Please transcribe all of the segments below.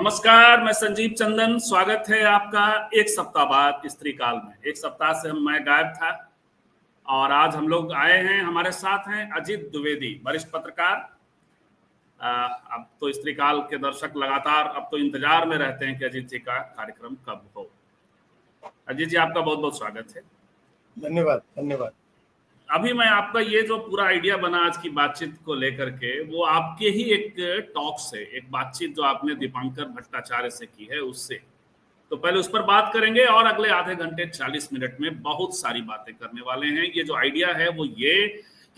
नमस्कार, मैं संजीव चंदन। स्वागत है आपका एक सप्ताह बाद स्त्री काल में। एक सप्ताह से मैं गायब था और आज हम लोग आए हैं। हमारे साथ हैं अजीत द्विवेदी, वरिष्ठ पत्रकार। अब तो स्त्री काल के दर्शक लगातार अब तो इंतजार में रहते हैं कि अजीत जी का कार्यक्रम कब हो। अजीत जी, आपका बहुत बहुत स्वागत है। धन्यवाद धन्यवाद। अभी मैं आपका ये जो पूरा आइडिया बना आज की बातचीत को लेकर के, वो आपके ही एक टॉक से, एक बातचीत जो आपने दीपांकर भट्टाचार्य से की है उससे। तो पहले उस पर बात करेंगे और अगले आधे घंटे 40 मिनट में बहुत सारी बातें करने वाले हैं। ये जो आइडिया है वो ये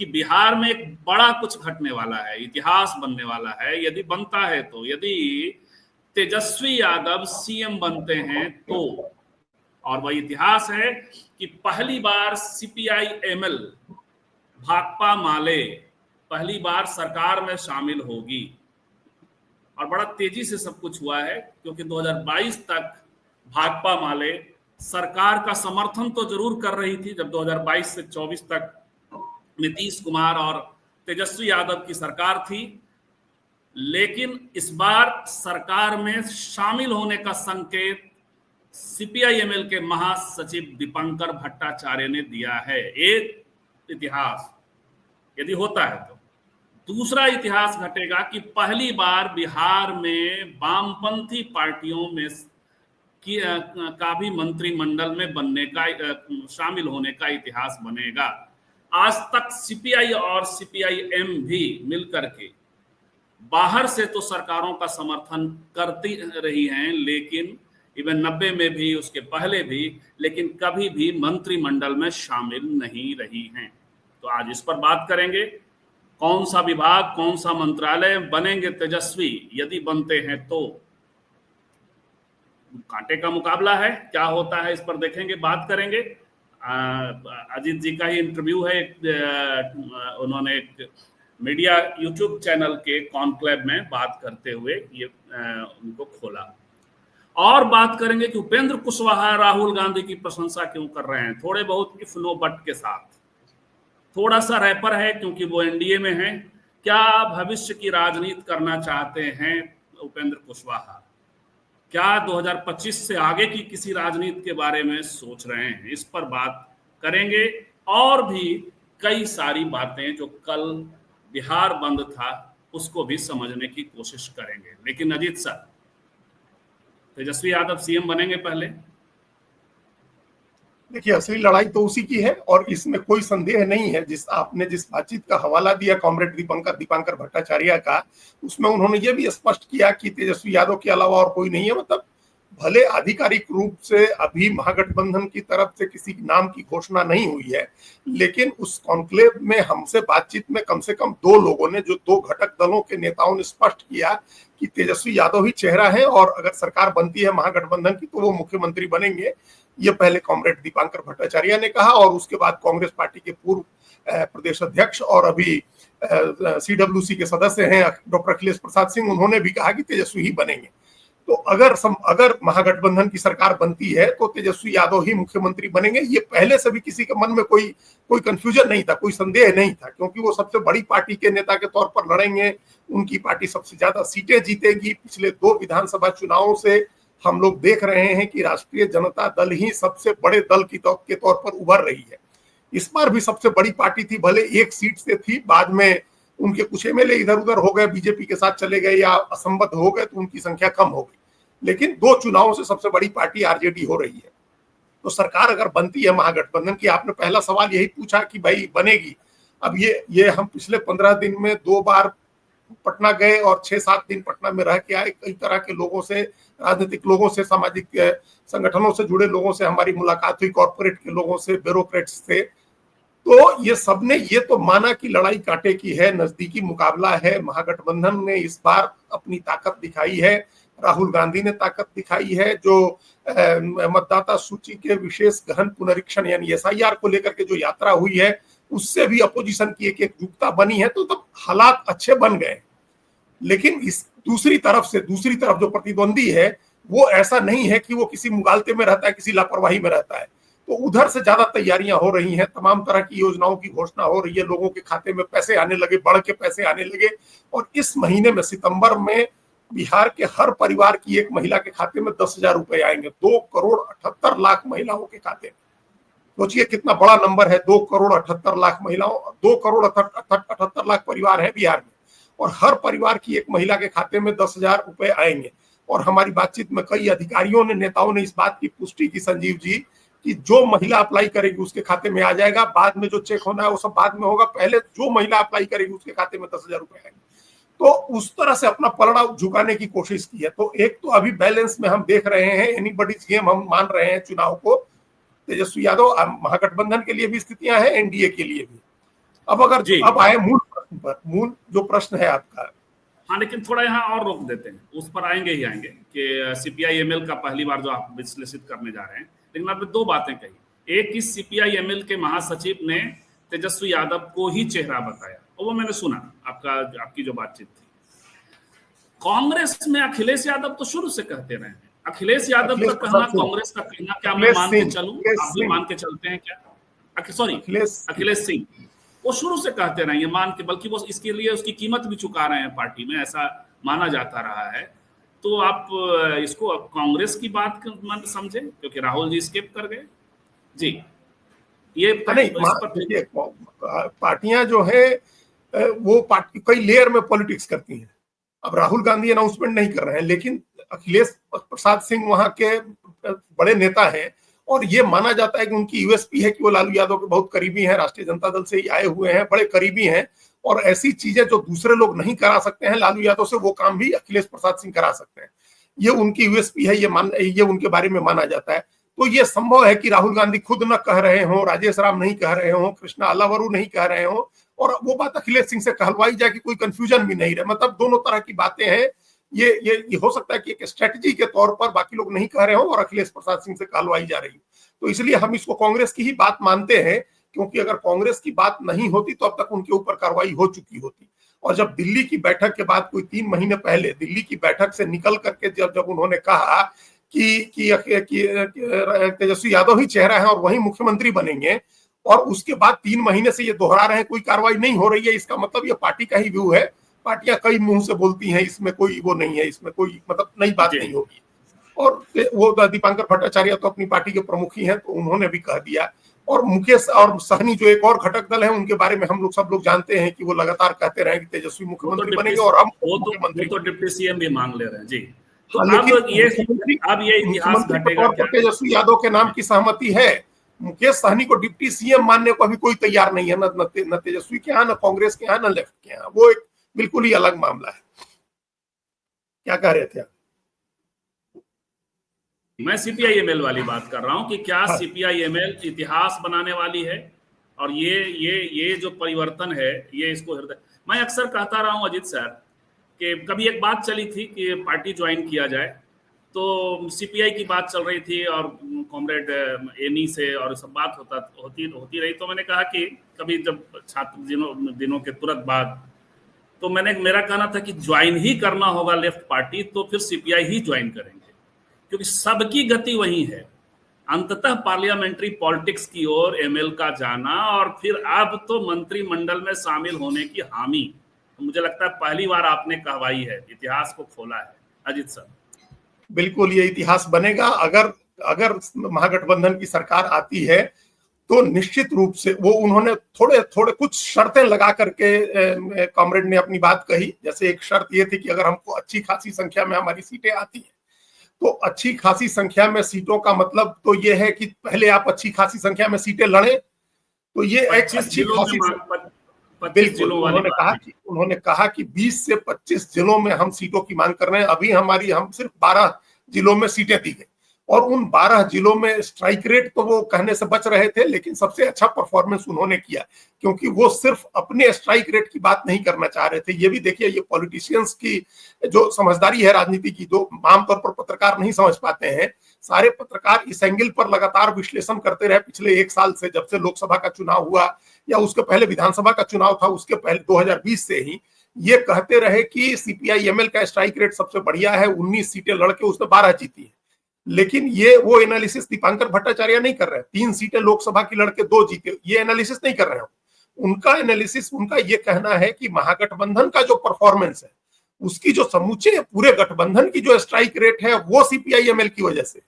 कि बिहार में एक बड़ा कुछ घटने वाला है, इतिहास बनने वाला है। यदि बनता है तो, यदि तेजस्वी यादव सीएम बनते हैं तो, और वह इतिहास है कि पहली बार सीपीआई एमएल भाकपा माले पहली बार सरकार में शामिल होगी। और बड़ा तेजी से सब कुछ हुआ है क्योंकि 2022 तक भाकपा माले सरकार का समर्थन तो जरूर कर रही थी। जब 2022 से 24 तक नीतीश कुमार और तेजस्वी यादव की सरकार थी, लेकिन इस बार सरकार में शामिल होने का संकेत सीपीआईएमएल के महासचिव दीपांकर भट्टाचार्य ने दिया है। एक इतिहास यदि होता है तो। दूसरा इतिहास घटेगा कि पहली बार बिहार में वामपंथी पार्टियों में का भी मंत्रिमंडल में बनने का, शामिल होने का इतिहास बनेगा। आज तक सीपीआई और सीपीआईएम भी मिलकर के बाहर से तो सरकारों का समर्थन करती रही हैं, लेकिन इवन 90 में भी, उसके पहले भी, लेकिन कभी भी मंत्रिमंडल में शामिल नहीं रही हैं। तो आज इस पर बात करेंगे। कौन सा विभाग, कौन सा मंत्रालय बनेंगे तेजस्वी, यदि बनते हैं तो। कांटे का मुकाबला है, क्या होता है इस पर देखेंगे, बात करेंगे। अजीत जी का ही इंटरव्यू है, उन्होंने एक मीडिया यूट्यूब चैनल के कॉन्क्लेव में बात करते हुए ये उनको खोला। और बात करेंगे कि उपेंद्र कुशवाहा राहुल गांधी की प्रशंसा क्यों कर रहे हैं, थोड़े बहुत इफ नो बट के साथ। थोड़ा सा रैपर है क्योंकि वो एनडीए में है। क्या भविष्य की राजनीति करना चाहते हैं उपेंद्र कुशवाहा? क्या 2025 से आगे की किसी राजनीति के बारे में सोच रहे हैं? इस पर बात करेंगे। और भी कई सारी बातें जो कल बिहार बंद था उसको भी समझने की कोशिश करेंगे। लेकिन अजीत सर, तेजस्वी यादव सीएम बनेंगे पहले? देखिए, असली लड़ाई तो उसी की है और इसमें कोई संदेह नहीं है। आपने जिस बातचीत का हवाला दिया कॉमरेड दीपांकर भट्टाचार्य का, उसमें उन्होंने ये भी स्पष्ट किया कि तेजस्वी यादव के अलावा और कोई नहीं है। मतलब भले आधिकारिक रूप से अभी महागठबंधन की तरफ से किसी नाम की घोषणा नहीं हुई है, लेकिन उस कॉन्क्लेव में हमसे बातचीत में कम से कम दो लोगों ने, जो दो घटक दलों के नेताओं ने स्पष्ट किया कि तेजस्वी यादव ही चेहरा है और अगर सरकार बनती है महागठबंधन की तो वो मुख्यमंत्री बनेंगे। ये पहले कॉमरेड दीपांकर भट्टाचार्य ने कहा और उसके बाद कांग्रेस पार्टी के पूर्व प्रदेश अध्यक्ष और अभी सीडब्ल्यूसी के सदस्य हैं डॉक्टर अखिलेश प्रसाद सिंह, उन्होंने भी कहा कि तेजस्वी ही बनेंगे। तो अगर महागठबंधन की सरकार बनती है तो तेजस्वी यादव ही मुख्यमंत्री बनेंगे। ये पहले से भी किसी के मन में कोई कंफ्यूजन नहीं था, कोई संदेह नहीं था, क्योंकि वो सबसे बड़ी पार्टी के नेता के तौर पर लड़ेंगे। उनकी पार्टी सबसे ज्यादा सीटें जीतेगी। पिछले 2 विधानसभा चुनावों से हम लोग देख रहे हैं कि राष्ट्रीय जनता दल ही सबसे बड़े दल के तौर पर उभर रही है। इस बार भी सबसे बड़ी पार्टी थी, भले 1 सीट से थी, बाद में उनके कुछ एमएलए इधर उधर हो गए, बीजेपी के साथ चले गए या असंबद्ध हो गए, तो उनकी संख्या कम हो गई। लेकिन 2 चुनावों से सबसे बड़ी पार्टी आरजेडी हो रही है। तो सरकार अगर बनती है महागठबंधन की, आपने पहला सवाल यही पूछा कि भाई बनेगी। अब ये हम पिछले 15 दिन में 2 बार पटना गए और 6-7 दिन पटना में रह के आए। कई तरह के लोगों से, राजनीतिक लोगों से, सामाजिक संगठनों से जुड़े लोगों से हमारी मुलाकात हुई, कॉर्पोरेट के लोगों से, ब्यूरोक्रेट्स से। तो ये सबने ये तो माना कि लड़ाई कांटे की है, नजदीकी मुकाबला है। महागठबंधन ने इस बार अपनी ताकत दिखाई है, राहुल गांधी ने ताकत दिखाई है। जो मतदाता सूची के विशेष गहन पुनरीक्षण यानी एसआईआर को लेकर के जो यात्रा हुई है, उससे भी अपोजिशन की एक एकजुटता बनी है। तो तब हालात अच्छे बन गए। लेकिन इस दूसरी तरफ जो प्रतिद्वंदी है वो ऐसा नहीं है कि वो किसी मुगालते में रहता है, किसी लापरवाही में रहता है। तो उधर से ज्यादा तैयारियां हो रही हैं, तमाम तरह की योजनाओं की घोषणा हो रही है, लोगों के खाते में पैसे आने लगे, बढ़ के पैसे आने लगे। और इस महीने में, सितंबर में बिहार के हर परिवार की एक महिला के खाते में 10,000 रुपए आएंगे, 2,78,00,000 महिलाओं के खाते में। सोचिए कितना बड़ा नंबर है, 2,78,00,000 महिलाओं, 2,78,00,000 परिवार है बिहार में, और हर परिवार की एक महिला के खाते में 10,000 रुपए आएंगे। और हमारी बातचीत में कई अधिकारियों ने, नेताओं ने इस बात की पुष्टि की, संजीव जी, कि जो महिला अप्लाई करेगी उसके खाते में आ जाएगा, बाद में जो चेक होना है वो सब बाद में होगा, पहले जो महिला अप्लाई करेगी उसके खाते में 10,000 रुपए आएंगे। तो उस तरह से अपना पलड़ा झुकाने की कोशिश की है। तो एक तो अभी बैलेंस में हम देख रहे हैं, एनीबॉडीज गेम हम मान रहे हैं चुनाव को। तेजस्वी यादव, महागठबंधन के लिए भी स्थितियां हैं, एनडीए के लिए भी। अब अगर अब आए मूल प्रश्न पर, मूल जो प्रश्न है आपका। हाँ, लेकिन थोड़ा यहाँ और रोक देते हैं, उस पर आएंगे ही आएंगे कि सीपीआई-एमएल का पहली बार जो आप विश्लेषित करने जा रहे हैं, लेकिन आपने दो बातें कही। एक, इस सीपीआई-एमएल के महासचिव ने तेजस्वी यादव को ही चेहरा बताया, और वो मैंने सुना आपकी जो बातचीत थी। कांग्रेस में अखिलेश यादव तो शुरू से कहते रहे हैं, अखिलेश यादव का कहना, कांग्रेस का कहना, क्या मैं मान के चलूं, आप भी मान के चलते हैं क्या? सॉरी, अखिलेश सिंह, वो शुरू से कहते रहे मान के, बल्कि वो इसके लिए उसकी कीमत भी चुका रहे हैं पार्टी में, ऐसा माना जाता रहा है। तो आप इसको कांग्रेस की बात समझे, क्योंकि राहुल जी स्किप कर गए जी। ये नहीं, पार्टियां जो है वो पार्टी कई लेयर में पॉलिटिक्स करती हैं। अब राहुल गांधी अनाउंसमेंट नहीं कर रहे हैं, लेकिन अखिलेश प्रसाद सिंह वहां के बड़े नेता हैं, और ये माना जाता है कि उनकी यूएसपी है कि वो लालू यादव के बहुत करीबी हैं, राष्ट्रीय जनता दल से ही आए हुए हैं, बड़े करीबी हैं, और ऐसी चीजें जो दूसरे लोग नहीं करा सकते हैं लालू यादव से, वो काम भी अखिलेश प्रसाद सिंह करा सकते हैं। ये उनकी यूएसपी है, ये उनके बारे में माना जाता है। तो ये संभव है कि राहुल गांधी खुद न कह रहे हो, राजेश राम नहीं कह रहे हो, कृष्णा अल्लावरू नहीं कह रहे हो, और वो बात अखिलेश सिंह से कहलवाई जाए कि कोई कंफ्यूजन भी नहीं रहे। मतलब दोनों तरह की बातें हैं। ये हो सकता है कि एक स्ट्रेटजी के तौर पर बाकी लोग नहीं कह रहे हो और अखिलेश प्रसाद सिंह से कहलवाई जा रही है। तो इसलिए हम इसको कांग्रेस की ही बात मानते हैं, क्योंकि अगर कांग्रेस की बात नहीं होती तो अब तक उनके ऊपर कार्रवाई हो चुकी होती। और जब दिल्ली की बैठक के बाद, कोई 3 महीने पहले दिल्ली की बैठक से निकल करके जब उन्होंने कहा कि तेजस्वी यादव ही चेहरा है और वही मुख्यमंत्री बनेंगे, और उसके बाद 3 महीने से ये दोहरा रहे हैं कोई कार्रवाई नहीं हो रही है, इसका मतलब ये पार्टी का ही व्यू है। पार्टियां कई मुंह से बोलती हैं, इसमें कोई वो नहीं है, इसमें कोई मतलब नई बात नहीं होगी। और वो दीपांकर भट्टाचार्य तो अपनी पार्टी के प्रमुख ही हैं, तो उन्होंने भी कह दिया। और मुकेश और सहनी जो एक और घटक दल है, उनके बारे में हम लोग सब लोग जानते हैं कि वो लगातार कहते रहे कि तेजस्वी मुख्यमंत्री बनेंगे, और हम मुख्यमंत्री तो डिप्टी सीएम भी मांग ले रहे हैं जी। तो अब ये इतिहास घटेगा क्या? तेजस्वी यादव के नाम की सहमति है, मुकेश सहनी को डिप्टी सीएम मानने को अभी कोई तैयार नहीं है, न तेजस्वी के यहाँ, न कांग्रेस के यहाँ, न लेफ्ट के यहाँ। वो एक बिल्कुल ही अलग मामला है। क्या कह रहे थे आप? मैं सीपीआई-एमएल वाली बात कर रहा हूं कि क्या सीपीआई-एमएल इतिहास बनाने वाली है, और ये जो परिवर्तन है, ये इसको हृदय, मैं अक्सर कहता रहा हूं अजीत सर कि कभी एक बात चली थी कि पार्टी ज्वाइन किया जाए, तो सीपीआई की बात चल रही थी और कॉमरेड एनी से और सब बात होती रही। तो मैंने कहा कि कभी जब छात्र दिनों के तुरंत बाद, तो मेरा कहना था कि ज्वाइन ही करना होगा लेफ्ट पार्टी, तो फिर सीपीआई ही ज्वाइन करेंगे, क्योंकि सबकी गति वही है, अंततः पार्लियामेंट्री पॉलिटिक्स की ओर एमएल का जाना, और फिर अब तो मंत्रिमंडल में शामिल होने की हामी। तो मुझे लगता है पहली बार आपने कहवाई है, इतिहास को खोला है अजीत सर। बिल्कुल ये इतिहास बनेगा। अगर महागठबंधन की सरकार आती है तो निश्चित रूप से वो, उन्होंने थोड़े कुछ शर्तें लगा करके कॉमरेड ने अपनी बात कही। जैसे एक शर्त ये थी कि अगर हमको अच्छी खासी संख्या में हमारी सीटें आती हैं, तो अच्छी खासी संख्या में सीटों का मतलब तो ये है कि पहले आप अच्छी खासी संख्या में सीटें लड़े। तो ये एक अच्छी खासी, बिल्कुल उन्होंने कहा कि 20 से 25 जिलों में हम सीटों की मांग कर रहे हैं। अभी हम सिर्फ 12 जिलों में सीटें दी गई, और उन 12 जिलों में स्ट्राइक रेट तो वो कहने से बच रहे थे, लेकिन सबसे अच्छा परफॉर्मेंस उन्होंने किया, क्योंकि वो सिर्फ अपने स्ट्राइक रेट की बात नहीं करना चाह रहे थे। ये भी देखिए, ये पॉलिटिशियंस की जो समझदारी है राजनीति की, जो आमतौर पर पत्रकार नहीं समझ पाते हैं। सारे पत्रकार इस एंगल पर लगातार विश्लेषण करते रहे पिछले 1 साल से, जब से लोकसभा का चुनाव हुआ, या उसके पहले विधानसभा का चुनाव था, उसके पहले 2020 से ही ये कहते रहे कि सीपीआई-एमएल का स्ट्राइक रेट सबसे बढ़िया है, 19 सीटें लड़के उसने 12 जीती है। लेकिन ये वो एनालिसिस दीपांकर भट्टाचार्य नहीं कर रहे हैं। 3 सीटें लोकसभा की लड़के 2 जीते, ये एनालिसिस नहीं कर रहे हैं। उनका एनालिसिस, उनका ये कहना है कि महागठबंधन का जो परफॉर्मेंस है उसकी जो समूचे पूरे गठबंधन की जो स्ट्राइक रेट है वो सीपीआई-एमएल की वजह से।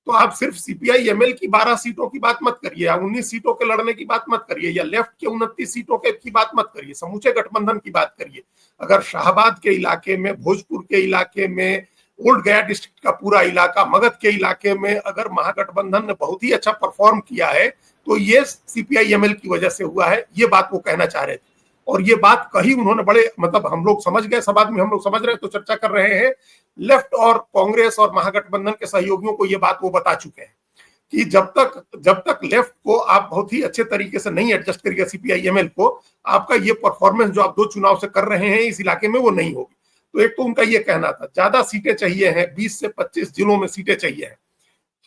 तो आप सिर्फ सीपीआई-एमएल की 12 सीटों की बात मत करिए, या 19 सीटों के लड़ने की बात मत करिए, या लेफ्ट के 29 सीटों के की बात मत करिए, समूचे गठबंधन की बात करिए। अगर शाहबाद के इलाके में, भोजपुर के इलाके में, ओल्ड गया डिस्ट्रिक्ट का पूरा इलाका, मगध के इलाके में अगर महागठबंधन ने बहुत ही अच्छा परफॉर्म किया है तो ये सीपीआई-एमएल की वजह से हुआ है। ये बात वो कहना चाह रहे थे, और ये बात कही उन्होंने बड़े, मतलब हम लोग समझ गए, सब आदमी हम लोग समझ रहे हैं, तो चर्चा कर रहे हैं। लेफ्ट और कांग्रेस और महागठबंधन के सहयोगियों को ये बात वो बता चुके हैं कि जब तक लेफ्ट को आप बहुत ही अच्छे तरीके से नहीं एडजस्ट करिएगा सीपीआई-एमएल को, आपका ये परफॉर्मेंस जो आप 2 चुनाव से कर रहे हैं इस इलाके में वो नहीं होगी। तो एक तो उनका ये कहना था, ज्यादा सीटें चाहिए हैं, 20 से 25 जिलों में सीटें चाहिए हैं।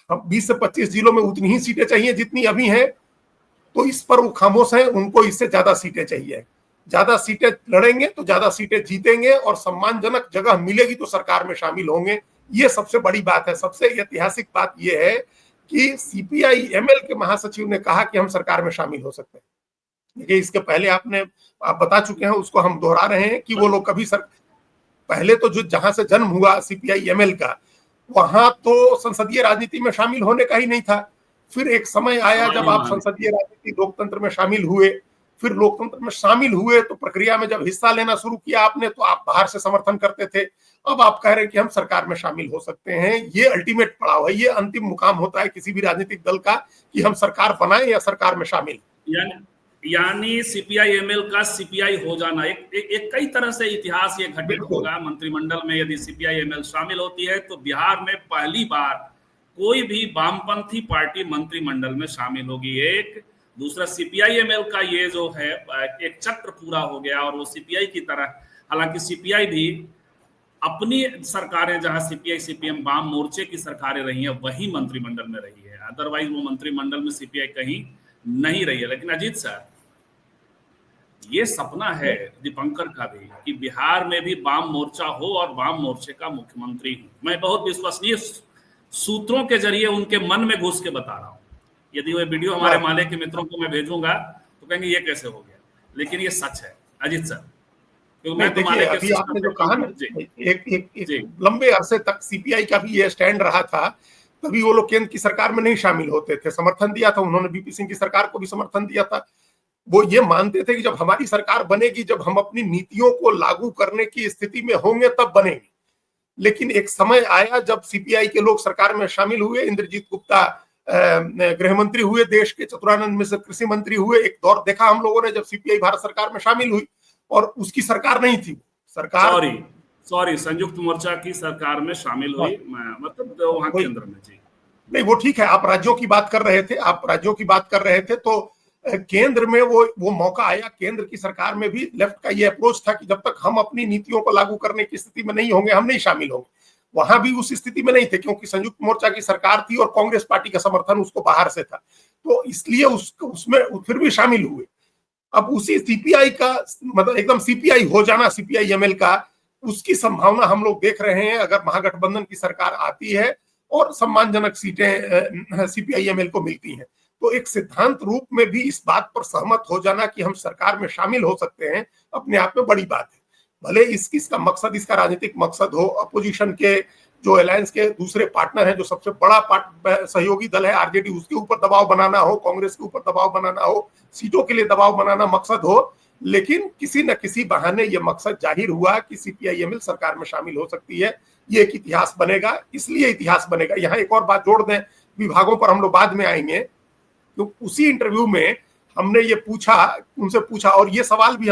अब 20 से 25 जिलों में उतनी ही सीटें चाहिए जितनी अभी हैं, तो इस पर वो खामोश हैं, उनको इससे ज्यादा सीटें चाहिए। ज्यादा सीटें लड़ेंगे तो ज्यादा सीटें जीतेंगे, और सम्मानजनक जगह मिलेगी तो सरकार में शामिल होंगे। ये सबसे बड़ी बात है। सबसे ऐतिहासिक बात यह है कि सीपीआई-एमएल के महासचिव ने कहा कि हम सरकार में शामिल हो सकते हैं। देखिए, इसके पहले आप बता चुके हैं, उसको हम दोहरा रहे हैं कि वो लोग कभी पहले तो जो जहां से जन्म हुआ सीपीआई-एमएल का, वहां तो संसदीय राजनीति में शामिल होने का ही नहीं था। फिर एक समय आया जब आप संसदीय राजनीति, लोकतंत्र में शामिल हुए। फिर लोकतंत्र में शामिल हुए तो प्रक्रिया में जब हिस्सा लेना शुरू किया आपने, तो आप बाहर से समर्थन करते थे। अब आप कह रहे हैं कि हम सरकार में शामिल हो सकते हैं। ये अल्टीमेट पड़ाव है, ये अंतिम मुकाम होता है किसी भी राजनीतिक दल का कि हम सरकार बनाएं या सरकार में शामिल। यानी सीपीआई-एमएल का सीपीआई हो जाना एक कई तरह से इतिहास ये घटित होगा। मंत्रिमंडल में यदि सीपीआई-एमएल शामिल होती है तो बिहार में पहली बार कोई भी वामपंथी पार्टी मंत्रिमंडल में शामिल होगी। एक दूसरा, सीपीआई-एमएल का ये जो है एक चक्र पूरा हो गया, और वो सीपीआई की तरह, हालांकि सीपीआई भी अपनी सरकारें, जहां सीपीआई सीपीएम वाम मोर्चे की सरकारें रही हैं, वही मंत्रिमंडल में रही है। अदरवाइज वो मंत्रिमंडल में सीपीआई कहीं नहीं रही है। लेकिन अजीत सर, ये सपना है दीपंकर का भी कि बिहार में भी वाम मोर्चा हो और वाम मोर्चे का मुख्यमंत्री हो। मैं बहुत विश्वसनीय सूत्रों के जरिए उनके मन में घुस के बता रहा हूं। यदि वो वीडियो हमारे माले के मित्रों को मैं भेजूंगा तो कहेंगे ये कैसे हो गया, लेकिन ये सच है अजीत सर। क्योंकि मैं देखिए, अभी आपने जो कहा ना, एक लंबे अरसे तक सीपीआई का भी ये स्टैंड रहा था। तभी वो लोग केंद्र की सरकार में नहीं शामिल होते थे, समर्थन दिया था उन्होंने, बीपी सिंह की सरकार को भी समर्थन दिया था। वो ये मानते थे कि जब हमारी सरकार बनेगी, जब हम अपनी नीतियों को लागू करने की स्थिति में होंगे तब बनेंगे। लेकिन एक समय आया जब सीपीआई के लोग सरकार में शामिल हुए, इंद्रजीत गुप्ता गृह मंत्री हुए देश के, चतुरानंद मिश्र कृषि मंत्री हुए। एक दौर देखा हम लोगों ने जब सीपीआई भारत सरकार में शामिल हुई, और उसकी सरकार नहीं थी, सरकार सॉरी संयुक्त मोर्चा की सरकार में शामिल हुई, मतलब वहां केंद्र में। जी नहीं, वो ठीक है, आप राज्यों की बात कर रहे थे, तो केंद्र में वो मौका आया। केंद्र की सरकार में भी लेफ्ट का ये अप्रोच था कि जब तक हम अपनी नीतियों को लागू करने की स्थिति में नहीं होंगे, हम नहीं शामिल होंगे। वहां भी उस स्थिति में नहीं थे, क्योंकि संयुक्त मोर्चा की सरकार थी और कांग्रेस पार्टी का समर्थन उसको बाहर से था, तो इसलिए उसमें फिर भी शामिल हुए। अब उसी सीपीआई का, मतलब एकदम सीपीआई हो जाना सीपीआई-एमएल का, उसकी संभावना हम लोग देख रहे हैं। अगर महागठबंधन की सरकार आती है और सम्मानजनक सीटें सीपीआई-एमएल को मिलती हैं, तो एक सिद्धांत रूप में भी इस बात पर सहमत हो जाना कि हम सरकार में शामिल हो सकते हैं, अपने आप में बड़ी बात है। भले इसका मकसद, इसका राजनीतिक मकसद हो, अपोजिशन के जो अलायंस के दूसरे पार्टनर हैं, जो सबसे बड़ा सहयोगी दल है आरजेडी, उसके ऊपर दबाव बनाना हो, कांग्रेस के ऊपर दबाव बनाना हो, सीटों के लिए दबाव बनाना मकसद हो, लेकिन किसी न किसी बहाने ये मकसद जाहिर हुआ कि सीपीआई-एमएल सरकार में शामिल हो सकती है। ये एक इतिहास बनेगा, इसलिए इतिहास बनेगा। यहाँ एक और बात जोड़ दें, विभागों पर हम लोग बाद में आएंगे। तो उसी इंटरव्यू में हमने ये उनसे पूछा, और ये सवाल भी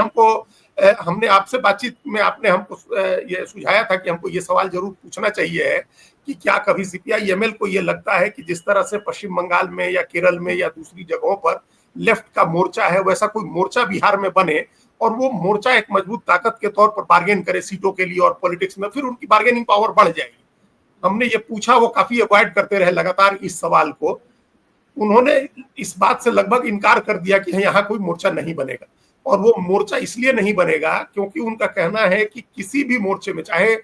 हमने आपसे बातचीत में आपने हमको ये सुझाया था कि हमको ये सवाल जरूर पूछना चाहिए कि क्या कभी सीपीआई-एमएल को ये लगता है कि जिस तरह से पश्चिम बंगाल में या केरल में या दूसरी जगहों पर लेफ्ट का मोर्चा है, वैसा कोई मोर्चा बिहार में बने, और वो मोर्चा एक मजबूत ताकत के तौर पर बार्गेन करे सीटों के लिए, और पॉलिटिक्स में फिर उनकी बार्गेनिंग पावर बढ़ जाएगी। हमने ये पूछा, वो काफी अवॉइड करते रहे लगातार इस सवाल को। उन्होंने इस बात से लगभग इनकार कर दिया कि यहाँ कोई मोर्चा नहीं बनेगा, और वो मोर्चा इसलिए नहीं बनेगा क्योंकि उनका कहना है कि किसी भी मोर्चे में, चाहे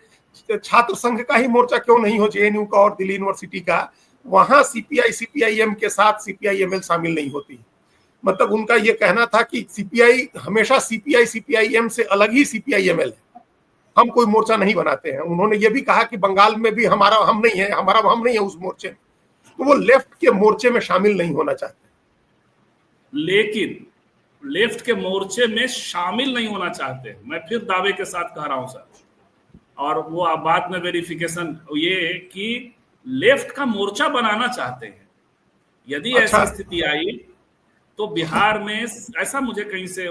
छात्र संघ का ही मोर्चा क्यों नहीं हो, जेएनयू का और दिल्ली यूनिवर्सिटी का, वहां सीपीआई-सीपीआईएम के साथ सीपीआई-एमएल शामिल नहीं होती। मतलब उनका ये कहना था कि सीपीआई हमेशा सीपीआई-सीपीआईएम से अलग ही सीपीआई-एमएल है, हम कोई मोर्चा नहीं बनाते हैं। उन्होंने ये भी कहा कि बंगाल में भी हमारा हम नहीं है, हमारा हम नहीं है उस मोर्चे में। तो वो लेफ्ट के मोर्चे में शामिल नहीं होना चाहते। लेकिन लेफ्ट के मोर्चे में शामिल नहीं होना चाहते, मैं फिर दावे के साथ कह रहा हूं सर, और वो आप बाद में वेरिफिकेशन ये कि लेफ्ट का मोर्चा बनाना चाहते हैं। यदि अच्छा। ऐसी स्थिति आई तो बिहार में ऐसा मुझे कहीं से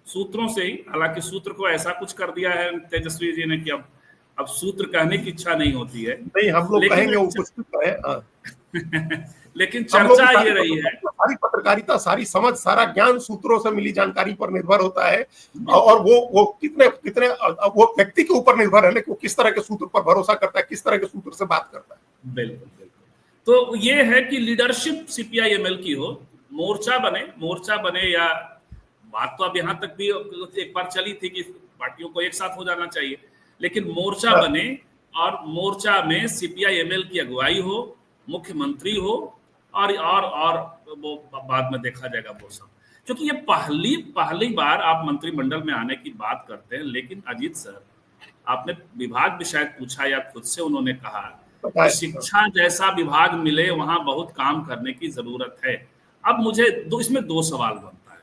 सूत्रों से ही, हालांकि सूत्र को ऐसा कुछ कर दिया है तेजस्वी जी ने कि अब सूत्र कहने की इच्छा नहीं होती है, नहीं, हम लोग कहेंगे उपस्थित है। लेकिन चर्चा ये रही है, सारी पत्रकारिता, सारी समझ, सारा ज्ञान सूत्रों से मिली जानकारी पर निर्भर होता है, और वो कितने कितने वो व्यक्ति के ऊपर निर्भर है कि वो किस तरह के सूत्र पर भरोसा करता है, किस तरह के सूत्र से बात करता है। बिल्कुल बिल्कुल। तो ये है कि लीडरशिप सीपीआई-एमएल की हो, मोर्चा बने, या बात तो अब यहाँ तक भी एक बार चली थी कि पार्टियों को एक साथ हो जाना चाहिए, लेकिन मोर्चा बने और मोर्चा में सीपीआई-एमएल की अगुवाई हो, मुख्यमंत्री हो, और वो बाद में देखा जाएगा वो सब। क्योंकि ये पहली बार आप मंत्रिमंडल में आने की बात करते हैं। लेकिन अजीत सर, आपने विभाग भी शायद पूछा या खुद से उन्होंने कहा कि शिक्षा जैसा विभाग मिले वहां बहुत काम करने की जरूरत है। अब मुझे इसमें दो सवाल बनता है।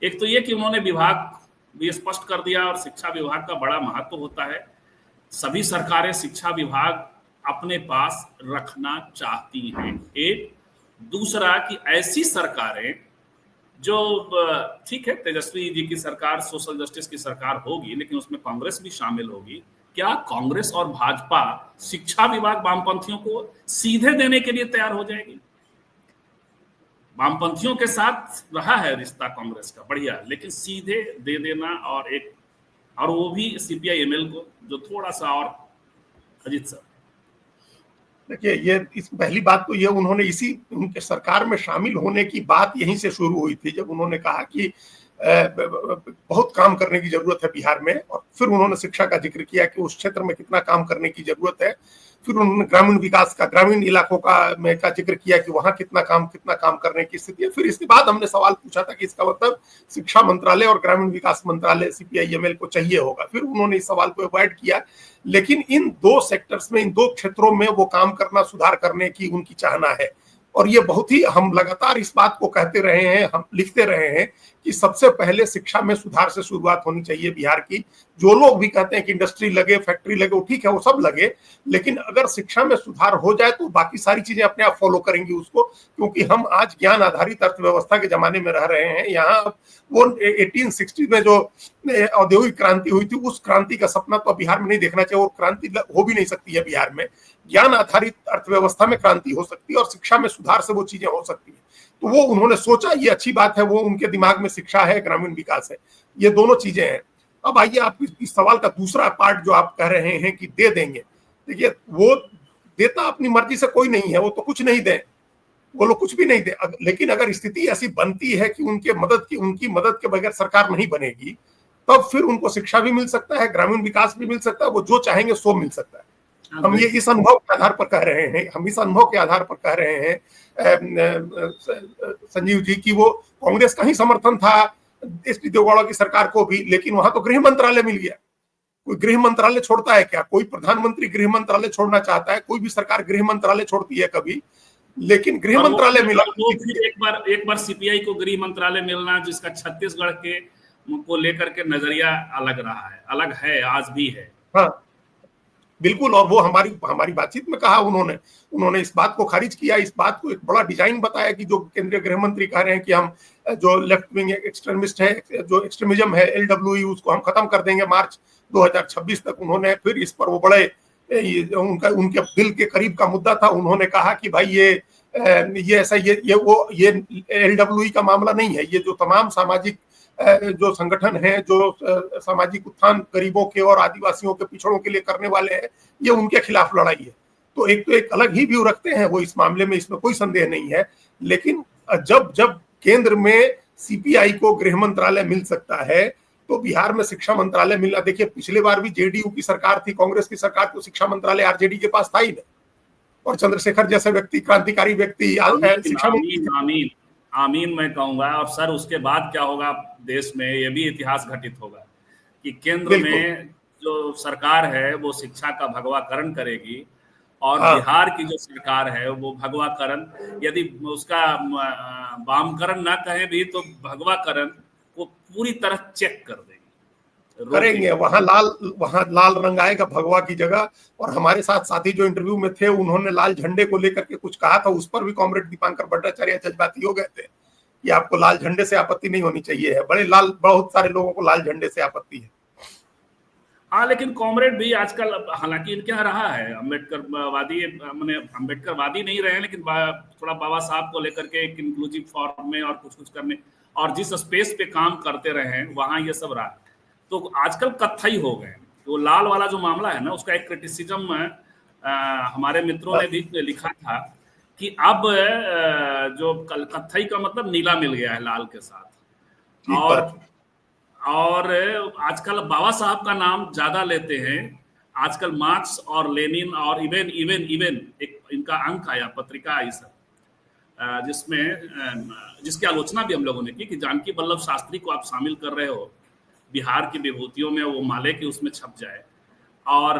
एक तो ये कि उन्होंने विभाग भी स्पष्ट कर दिया, और शिक्षा विभाग का बड़ा महत्व होता है, सभी सरकारें शिक्षा विभाग अपने पास रखना चाहती हैं। एक दूसरा कि ऐसी सरकारें जो, ठीक है तेजस्वी जी की सरकार सोशल जस्टिस की सरकार होगी, लेकिन उसमें कांग्रेस भी शामिल होगी, क्या कांग्रेस और भाजपा शिक्षा विभाग वामपंथियों को सीधे देने के लिए तैयार हो जाएगी? वामपंथियों के साथ रहा है रिश्ता कांग्रेस का बढ़िया, लेकिन सीधे दे देना, और वो भी सीपीआई-एमएल को, जो थोड़ा सा और। अजीत सर देखिए, ये इस पहली बात तो ये उन्होंने उनके सरकार में शामिल होने की बात यहीं से शुरू हुई थी, जब उन्होंने कहा कि बहुत काम करने की जरूरत है बिहार में, और फिर उन्होंने शिक्षा का जिक्र किया कि उस क्षेत्र में कितना काम करने की जरूरत है। फिर उन्होंने ग्रामीण विकास का, ग्रामीण इलाकों का जिक्र किया कि वहां कितना काम करने की स्थिति है। फिर इसके बाद हमने सवाल पूछा था कि इसका मतलब शिक्षा मंत्रालय और ग्रामीण विकास मंत्रालय सीपीआई-एमएल को चाहिए होगा। फिर उन्होंने इस सवाल को अवॉइड किया, लेकिन इन दो सेक्टर्स में, इन दो क्षेत्रों में वो काम करना, सुधार करने की उनकी चाहना है। और ये बहुत ही, हम लगातार इस बात को कहते रहे हैं, हम लिखते रहे हैं कि सबसे पहले शिक्षा में सुधार से शुरुआत होनी चाहिए बिहार की। जो लोग भी कहते हैं कि इंडस्ट्री लगे, फैक्ट्री लगे, वो ठीक है, वो सब लगे, लेकिन अगर शिक्षा में सुधार हो जाए तो बाकी सारी चीजें अपने आप फॉलो करेंगी उसको। क्योंकि हम आज ज्ञान आधारित अर्थव्यवस्था के जमाने में रह रहे हैं। यहाँ वो 1860 में जो औद्योगिक क्रांति हुई थी, उस क्रांति का सपना तो बिहार में नहीं देखना चाहिए, और क्रांति हो भी नहीं सकती है बिहार में। ज्ञान आधारित अर्थव्यवस्था में क्रांति हो सकती है, और शिक्षा में सुधार से वो चीजें हो सकती है। तो वो उन्होंने सोचा, ये अच्छी बात है, वो उनके दिमाग में शिक्षा है, ग्रामीण विकास है, ये दोनों चीजें हैं। अब आइए आप इस सवाल का दूसरा पार्ट जो आप कह रहे हैं कि दे देंगे। देखिए, वो देता अपनी मर्जी से कोई नहीं है, वो तो कुछ नहीं दे, वो लोग कुछ भी नहीं दे। लेकिन अगर स्थिति ऐसी बनती है कि उनकी मदद के बगैर सरकार नहीं बनेगी, तब फिर उनको शिक्षा भी मिल सकता है, ग्रामीण विकास भी मिल सकता है, वो जो चाहेंगे सो मिल सकता है। हम ये इस अनुभव के आधार पर कह रहे हैं, संजीव जी, की वो कांग्रेस का ही समर्थन था एस.डी. देवेगौड़ा की सरकार को भी, लेकिन वहां तो गृह मंत्रालय मिल गया। कोई गृह मंत्रालय छोड़ता है क्या? कोई प्रधानमंत्री गृह मंत्रालय छोड़ना चाहता है? कोई भी सरकार गृह मंत्रालय छोड़ती है कभी? लेकिन गृह मंत्रालय मिला। वो फिर एक बार सीपीआई को गृह मंत्रालय मिलना, जिसका छत्तीसगढ़ के को लेकर के नजरिया अलग है, आज भी है। हाँ बिल्कुल, और वो हमारी बातचीत में कहा उन्होंने इस बात को खारिज किया, इस बात को एक बड़ा डिजाइन बताया कि जो केंद्रीय गृह मंत्री कह रहे हैं कि हम जो लेफ्ट विंग एक्सट्रीमिस्ट है, जो एक्सट्रीमिज्म है, LWE, उसको हम खत्म कर देंगे मार्च 2026 तक। उन्होंने फिर इस पर वो बड़े उनके दिल के करीब का मुद्दा था। उन्होंने कहा कि भाई ये LWE का मामला नहीं है, ये जो तमाम सामाजिक जो संगठन है, जो सामाजिक उत्थान गरीबों के और आदिवासियों के, पिछड़ों के लिए करने वाले हैं, ये उनके खिलाफ लड़ाई है। तो एक अलग ही व्यू रखते हैं वो इस मामले में, इसमें कोई संदेह नहीं है। लेकिन जब केंद्र में सीपीआई को गृह मंत्रालय मिल सकता है, तो बिहार में शिक्षा मंत्रालय मिलना, देखिए पिछले बार भी जेडीयू की सरकार थी, कांग्रेस की सरकार, तो शिक्षा मंत्रालय आरजेडी के पास था ही नहीं, और चंद्रशेखर जैसे व्यक्ति, क्रांतिकारी व्यक्ति शिक्षा मंत्री। आमीन मैं कहूंगा। और सर, उसके बाद क्या होगा देश में, ये भी इतिहास घटित होगा। कि केंद्र बिल्कुल। में जो सरकार है वो शिक्षा का भगवाकरण करेगी और हाँ, बिहार की जो सरकार है वो भगवाकरण, यदि उसका वामकरण ना कहें भी तो भगवाकरण को पूरी तरह चेक कर देगी, करेंगे। रोकेगी। वहां लाल रंग आएगा भगवा की जगह। और हमारे साथ साथी जो इंटरव्यू में थे उन्होंने लाल झंडे को लेकर के कुछ कहा था, उस पर भी कॉमरेड दीपांकर भट्टाचार्य जज्बाती हो गए थे कि आपको लाल झंडे से आपत्ति नहीं होनी चाहिए है। बहुत सारे लोगों को लाल झंडे से आपत्ति है। हाँ, लेकिन कॉमरेड भी आजकल, हालांकि इनके यहाँ रहा है अम्बेडकर वादी, मैंने अम्बेडकर वादी नहीं रहे हैं, लेकिन थोड़ा बाबा साहब को लेकर के एक इंक्लूसिव फॉर्म में और कुछ कुछ करने और जिस स्पेस पे काम करते रहे हैं वहां ये सब रहा। तो आजकल कत्थई हो गए। तो लाल वाला जो मामला है ना, उसका एक क्रिटिसिज्म हमारे मित्रों ने भी लिखा था कि अब जो कत्थई का मतलब नीला मिल गया है लाल के साथ। ठीक और बात। और आजकल बाबा साहब का नाम ज्यादा लेते हैं। आजकल मार्क्स और लेनिन और इवन एक इनका अंक आया, पत्रिका आई सर, जिसकी आलोचना भी हम लोगों ने की कि जानकी वल्लभ शास्त्री को आप शामिल कर रहे हो बिहार की विभूतियों में, वो माले की उसमें छप जाए। और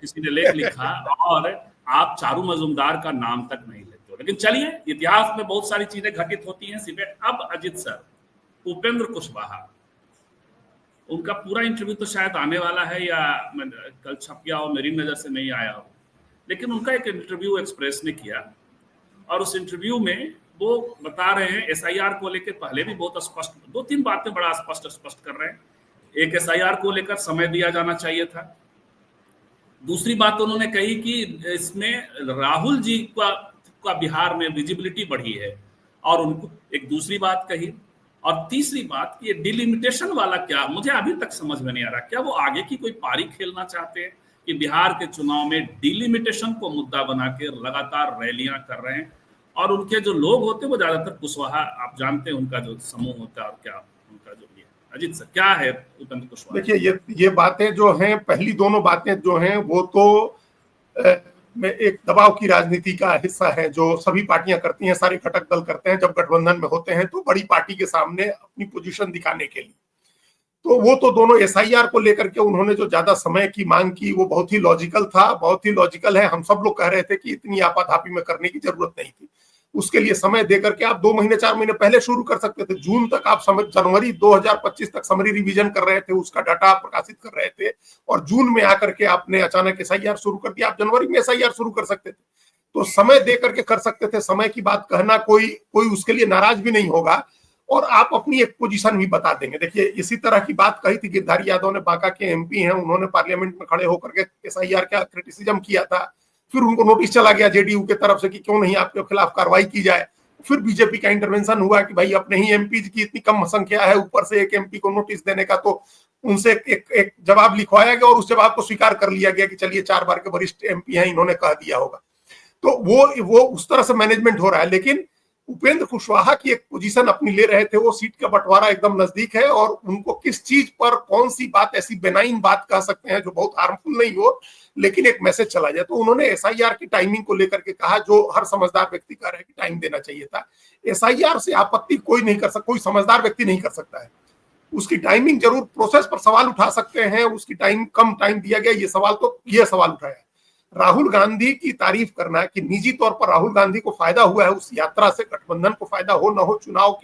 किसी ने लेख लिखा और आप चारू मजूमदार का नाम तक नहीं लेते हो। लेकिन चलिए, इतिहास में बहुत सारी चीजें घटित होती हैं सीधे। अब अजित सर, उपेंद्र कुशवाहा, उनका पूरा इंटरव्यू तो शायद आने वाला है या कल छप गया हो, मेरी नज़र से नहीं आया हो, लेकिन उनका एक इंटरव्यू एक्सप्रेस ने किया और उस इंटरव्यू में वो बता रहे हैं एसआईआर को लेकर पहले भी बहुत स्पष्ट, 2-3 बातें बड़ा स्पष्ट कर रहे हैं। एक, एसआईआर को लेकर समय दिया जाना चाहिए था। दूसरी बात उन्होंने कही कि इसमें राहुल जी का बिहार में विजिबिलिटी बढ़ी है, और उनको एक दूसरी बात कही। और तीसरी बात कि ये डिलिमिटेशन वाला क्या, मुझे अभी तक समझ में नहीं आ रहा, क्या वो आगे की कोई पारी खेलना चाहते हैं कि बिहार के चुनाव में डिलिमिटेशन को मुद्दा बना के लगातार रैलियां कर रहे हैं, और उनके जो लोग होते हैं वो ज्यादातर कुशवाहा, आप जानते हैं उनका जो समूह होता है और क्या उनका जो ये। अजीत सर, क्या है उपेंद्र कुशवाहा? देखिए, ये बातें जो हैं, पहली दोनों बातें जो हैं वो तो में एक दबाव की राजनीति का हिस्सा है जो सभी पार्टियां करती हैं, सारे घटक दल करते हैं जब गठबंधन में होते हैं तो बड़ी पार्टी के सामने अपनी पोजीशन दिखाने के लिए। तो वो तो दोनों एसआईआर को लेकर के उन्होंने जो ज्यादा समय की मांग की वो बहुत ही लॉजिकल था, बहुत ही लॉजिकल है। हम सब लोग कह रहे थे कि इतनी आपाधापी में करने की जरूरत नहीं थी। उसके लिए समय देकर के आप 2 महीने 4 महीने पहले शुरू कर सकते थे। जून तक आप जनवरी 2025 तक समरी रिवीजन कर रहे थे, उसका डाटा आप प्रकाशित कर रहे थे, और जून में आकर के आपने अचानक एसआईआर शुरू कर दिया। आप जनवरी में एसआईआर शुरू कर सकते थे, तो समय दे करके कर सकते थे। समय की बात कहना कोई उसके लिए नाराज भी नहीं होगा, और आप अपनी एक पोजीशन भी बता देंगे। देखिए, इसी तरह की बात कही थी गिरधारी यादव ने, बांका के एमपी हैं, उन्होंने पार्लियामेंट में खड़े होकर के एसआईआर का क्रिटिसिज्म किया था। फिर उनको नोटिस चला गया जेडीयू के तरफ से कि क्यों नहीं आपके खिलाफ कार्रवाई की जाए। फिर बीजेपी का इंटरवेंशन हुआ कि भाई अपने ही एमपी की इतनी कम संख्या है, ऊपर से एक एमपी को नोटिस देने का, तो उनसे एक जवाब लिखवाया गया और उस जवाब को स्वीकार कर लिया गया कि चलिए 4 बार के वरिष्ठ एमपी हैं, इन्होंने कह दिया होगा। तो वो उस तरह से मैनेजमेंट हो रहा है। लेकिन उपेंद्र कुशवाहा की एक पोजीशन अपनी ले रहे थे, वो सीट का बंटवारा एकदम नजदीक है, और उनको किस चीज पर कौन सी बात, ऐसी बेनाइन बात कह सकते हैं जो बहुत हार्मफुल नहीं हो लेकिन एक मैसेज चला जाए। तो उन्होंने एसआईआर की टाइमिंग को लेकर के कहा, जो हर समझदार व्यक्ति कह रहे हैं कि टाइम देना चाहिए था। एसआईआर से आपत्ति कोई नहीं कर सकता, कोई समझदार व्यक्ति नहीं कर सकता है। उसकी टाइमिंग जरूर, प्रोसेस पर सवाल उठा सकते हैं, उसकी कम टाइम दिया गया, ये सवाल उठाया। राहुल गांधी की तारीफ करना कि निजी तौर पर राहुल गांधी को फायदा हुआ है उस यात्रा से, गठबंधन को फायदा हो ना हो, चुनाव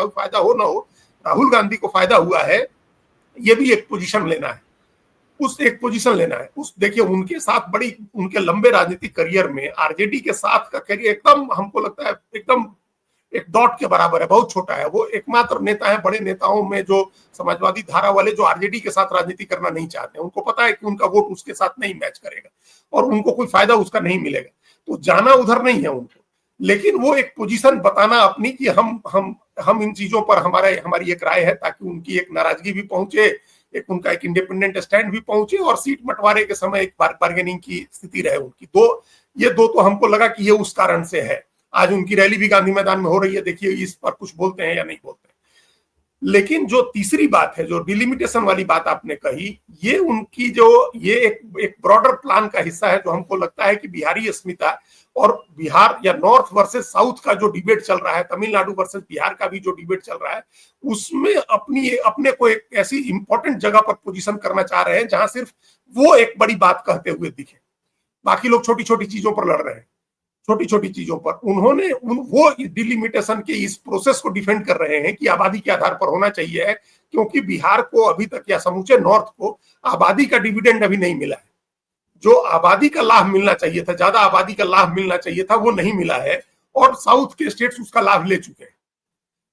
फायदा हो ना हो, राहुल गांधी को फायदा हुआ है, ये भी एक पोजीशन लेना है। देखिए, उनके साथ उनके लंबे राजनीतिक करियर में आरजेडी के साथ का करियर एकदम, हमको लगता है एकदम एक डॉट के बराबर है, बहुत छोटा है। वो एकमात्र नेता है बड़े नेताओं में जो समाजवादी धारा वाले जो आरजेडी के साथ राजनीति करना नहीं चाहते हैं। उनको पता है कि उनका वोट उसके साथ नहीं मैच करेगा और उनको कोई फायदा उसका नहीं मिलेगा, तो जाना उधर नहीं है उनको। लेकिन वो एक पोजीशन बताना अपनी कि हम इन चीजों पर हमारी एक राय है, ताकि उनकी एक नाराजगी भी पहुंचे, एक उनका एक इंडिपेंडेंट स्टैंड भी पहुंचे, और सीट बंटवारे के समय एक बार्गेनिंग की स्थिति रहे उनकी। ये दो तो हमको लगा कि ये उस कारण से है। आज उनकी रैली भी गांधी मैदान में हो रही है, देखिए इस पर कुछ बोलते हैं या नहीं बोलते हैं। लेकिन जो तीसरी बात है, जो डिलिमिटेशन वाली बात आपने कही, ये उनकी ये एक ब्रॉडर प्लान का हिस्सा है, जो हमको लगता है कि बिहारी अस्मिता और बिहार या नॉर्थ वर्सेस साउथ का जो डिबेट चल रहा है, तमिलनाडु वर्सेस बिहार का भी जो डिबेट चल रहा है, उसमें अपने को एक ऐसी इंपॉर्टेंट जगह पर पोजीशन करना चाह रहे हैं जहां सिर्फ वो एक बड़ी बात कहते हुए दिखे, बाकी लोग छोटी छोटी चीजों पर लड़ रहे हैं, छोटी छोटी चीजों पर। उन्होंने वो डिलिमिटेशन के इस प्रोसेस को डिफेंड कर रहे हैं कि आबादी के आधार पर होना चाहिए, क्योंकि बिहार को अभी तक या समूचे नॉर्थ को आबादी का डिविडेंड अभी नहीं मिला है। जो आबादी का लाभ मिलना चाहिए था, ज्यादा आबादी का लाभ मिलना चाहिए था, वो नहीं मिला है, और साउथ के स्टेट्स उसका लाभ ले चुके हैं।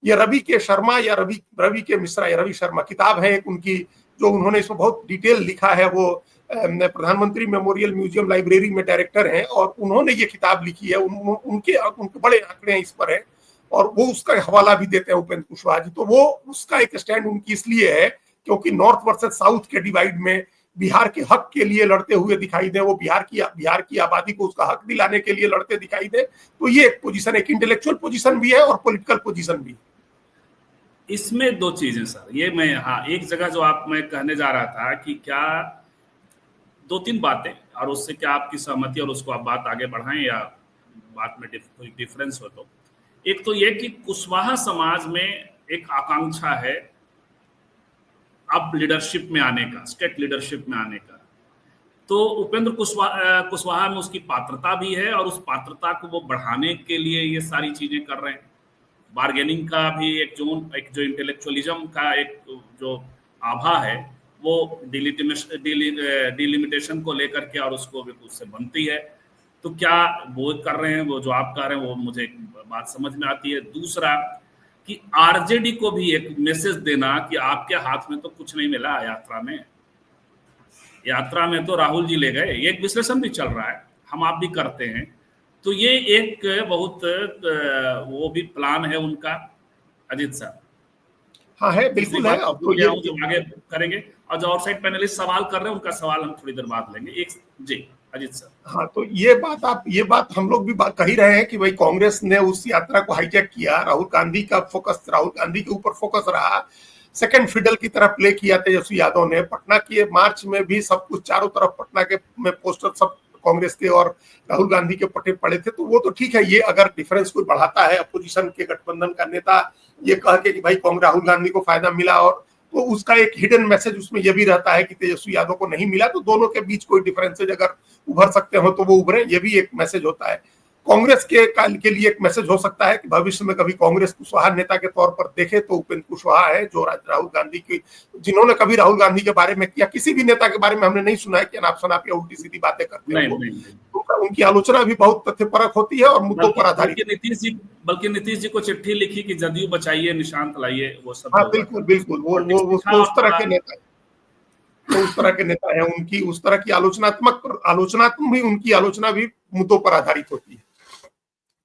ये रवि के शर्मा या रवि के मिश्रा या रवि शर्मा किताब है एक उनकी, जो उन्होंने इसमें बहुत डिटेल लिखा है। वो प्रधानमंत्री मेमोरियल म्यूजियम लाइब्रेरी में डायरेक्टर हैं और उन्होंने ये किताब लिखी है। उनके बड़े आंकड़े इस पर है और वो उसका हवाला भी देते हैं उपेंद्र कुशवाहा जी। तो वो उसका एक स्टैंड उनकी इसलिए है क्योंकि नॉर्थ वर्सेस साउथ के डिवाइड में बिहार के हक के लिए लड़ते हुए दिखाई दे, वो बिहार की आबादी को उसका हक दिलाने के लिए लड़ते दिखाई दे। तो ये एक पोजीशन, एक इंटेलेक्चुअल पोजीशन भी है और पॉलिटिकल पोजीशन भी है। इसमें दो चीजें सर, ये मैं एक जगह जो मैं कहने जा रहा था कि क्या दो तीन बातें, और उससे क्या आपकी सहमति और उसको आप बात आगे बढ़ाएं या बात में कोई डिफरेंस हो। तो एक तो ये कि कुशवाहा समाज में एक आकांक्षा है अब लीडरशिप में आने का, स्टेट लीडरशिप में आने का। तो उपेंद्र कुशवाहा में उसकी पात्रता भी है और उस पात्रता को वो बढ़ाने के लिए ये सारी चीजें कर रहे हैं। बार्गेनिंग का भी एक जो इंटेलेक्चुअलिज्म का एक जो आभा है वो डिलिमिटेशन को लेकर के और उसको भी उससे बनती है। तो क्या वो कर रहे हैं, वो जो आप कह रहे हैं, वो मुझे बात समझ में आती है। दूसरा कि आरजेडी को भी एक मैसेज देना कि आपके हाथ में तो कुछ नहीं मिला यात्रा में तो राहुल जी ले गए, ये एक विश्लेषण भी चल रहा है, हम आप भी करते हैं। तो ये एक बहुत वो भी प्लान है उनका, अजीत साहब। हाँ है, बिल्कुल है। अब तो ये जो आगे करेंगे और जो आउटसाइड पैनलिस्ट सवाल कर रहे हैं उनका सवाल हम थोड़ी देर बाद लेंगे। एक जी अजीत सर। हाँ, तो ये बात हम लोग भी कह ही रहे हैं कि भाई कांग्रेस ने उस यात्रा को हाईजैक किया, राहुल गांधी के ऊपर फोकस रहा, सेकंड फिडल की तरह प्ले किया तेजस्वी यादव ने। पटना के मार्च में भी सब कुछ चारों तरफ पटना के में पोस्टर सब कांग्रेस के और राहुल गांधी के पड़े थे। तो वो तो ठीक है, ये अगर डिफरेंस कोई बढ़ाता है, अपोजिशन के गठबंधन का नेता ये कह के कि भाई राहुल गांधी को फायदा मिला, और तो उसका एक हिडन मैसेज उसमें यह भी रहता है कि तेजस्वी यादव को नहीं मिला, तो दोनों के बीच कोई डिफरेंसेज अगर उभर सकते हो तो वो उभरे, ये भी एक मैसेज होता है। कांग्रेस के लिए एक मैसेज हो सकता है कि भविष्य में कभी कांग्रेस कुशवाहा नेता के तौर पर देखे तो उपेंद्र कुशवाहा है, जो राहुल गांधी की, जिन्होंने कभी राहुल गांधी के बारे में या किसी भी नेता के बारे में हमने नहीं सुना है कि अनाप शनाप या उल्टी सीधी बातें करते हैं। उनकी आलोचना भी बहुत तथ्यपरक होती है और मुद्दों पर आधारित। बल्कि नीतीश जी को चिट्ठी लिखी कि जदयू बचाइए, निशांत लाइए, वो सब। हाँ बिल्कुल वो उस तरह के नेता, तो उस तरह के नेता है। उनकी उस तरह की आलोचनात्मक भी, उनकी आलोचना भी मुद्दों पर आधारित होती है।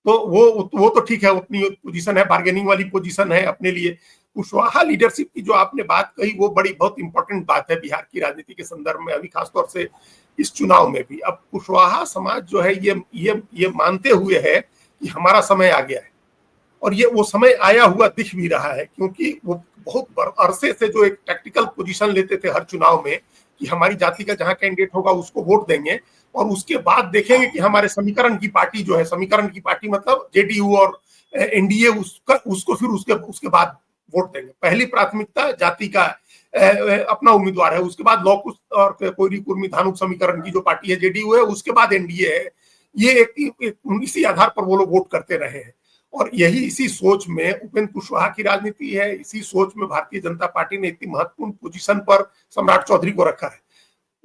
तो वो तो ठीक है, उतनी पोजीशन है, बार्गेनिंग वाली पोजीशन है अपने लिए। कुशवाहा लीडरशिप की जो आपने बात कही वो बहुत इंपॉर्टेंट बात है बिहार की राजनीति के संदर्भ में, अभी खासतौर से इस चुनाव में भी। अब कुशवाहा समाज जो है ये मानते हुए है कि हमारा समय आ गया है, और ये वो समय आया हुआ दिख भी रहा है, क्योंकि वो बहुत अरसे से जो एक टैक्टिकल पोजीशन लेते थे हर चुनाव में कि हमारी जाति का जहां कैंडिडेट होगा उसको वोट देंगे, और उसके बाद देखेंगे कि हमारे समीकरण की पार्टी जो है, समीकरण की पार्टी मतलब जेडीयू और एनडीए, उसको फिर उसके बाद वोट देंगे। पहली प्राथमिकता जाति का अपना उम्मीदवार है, उसके बाद लौकुश और कोयरी कुर्मी धानुक समीकरण की जो पार्टी है जेडीयू है, उसके बाद एनडीए है। ये इसी आधार पर वो लोग वोट करते रहे हैं, और इसी सोच में उपेंद्र कुशवाहा की राजनीति है। इसी सोच में भारतीय जनता पार्टी ने इतनी महत्वपूर्ण पोजीशन पर सम्राट चौधरी को रखा है।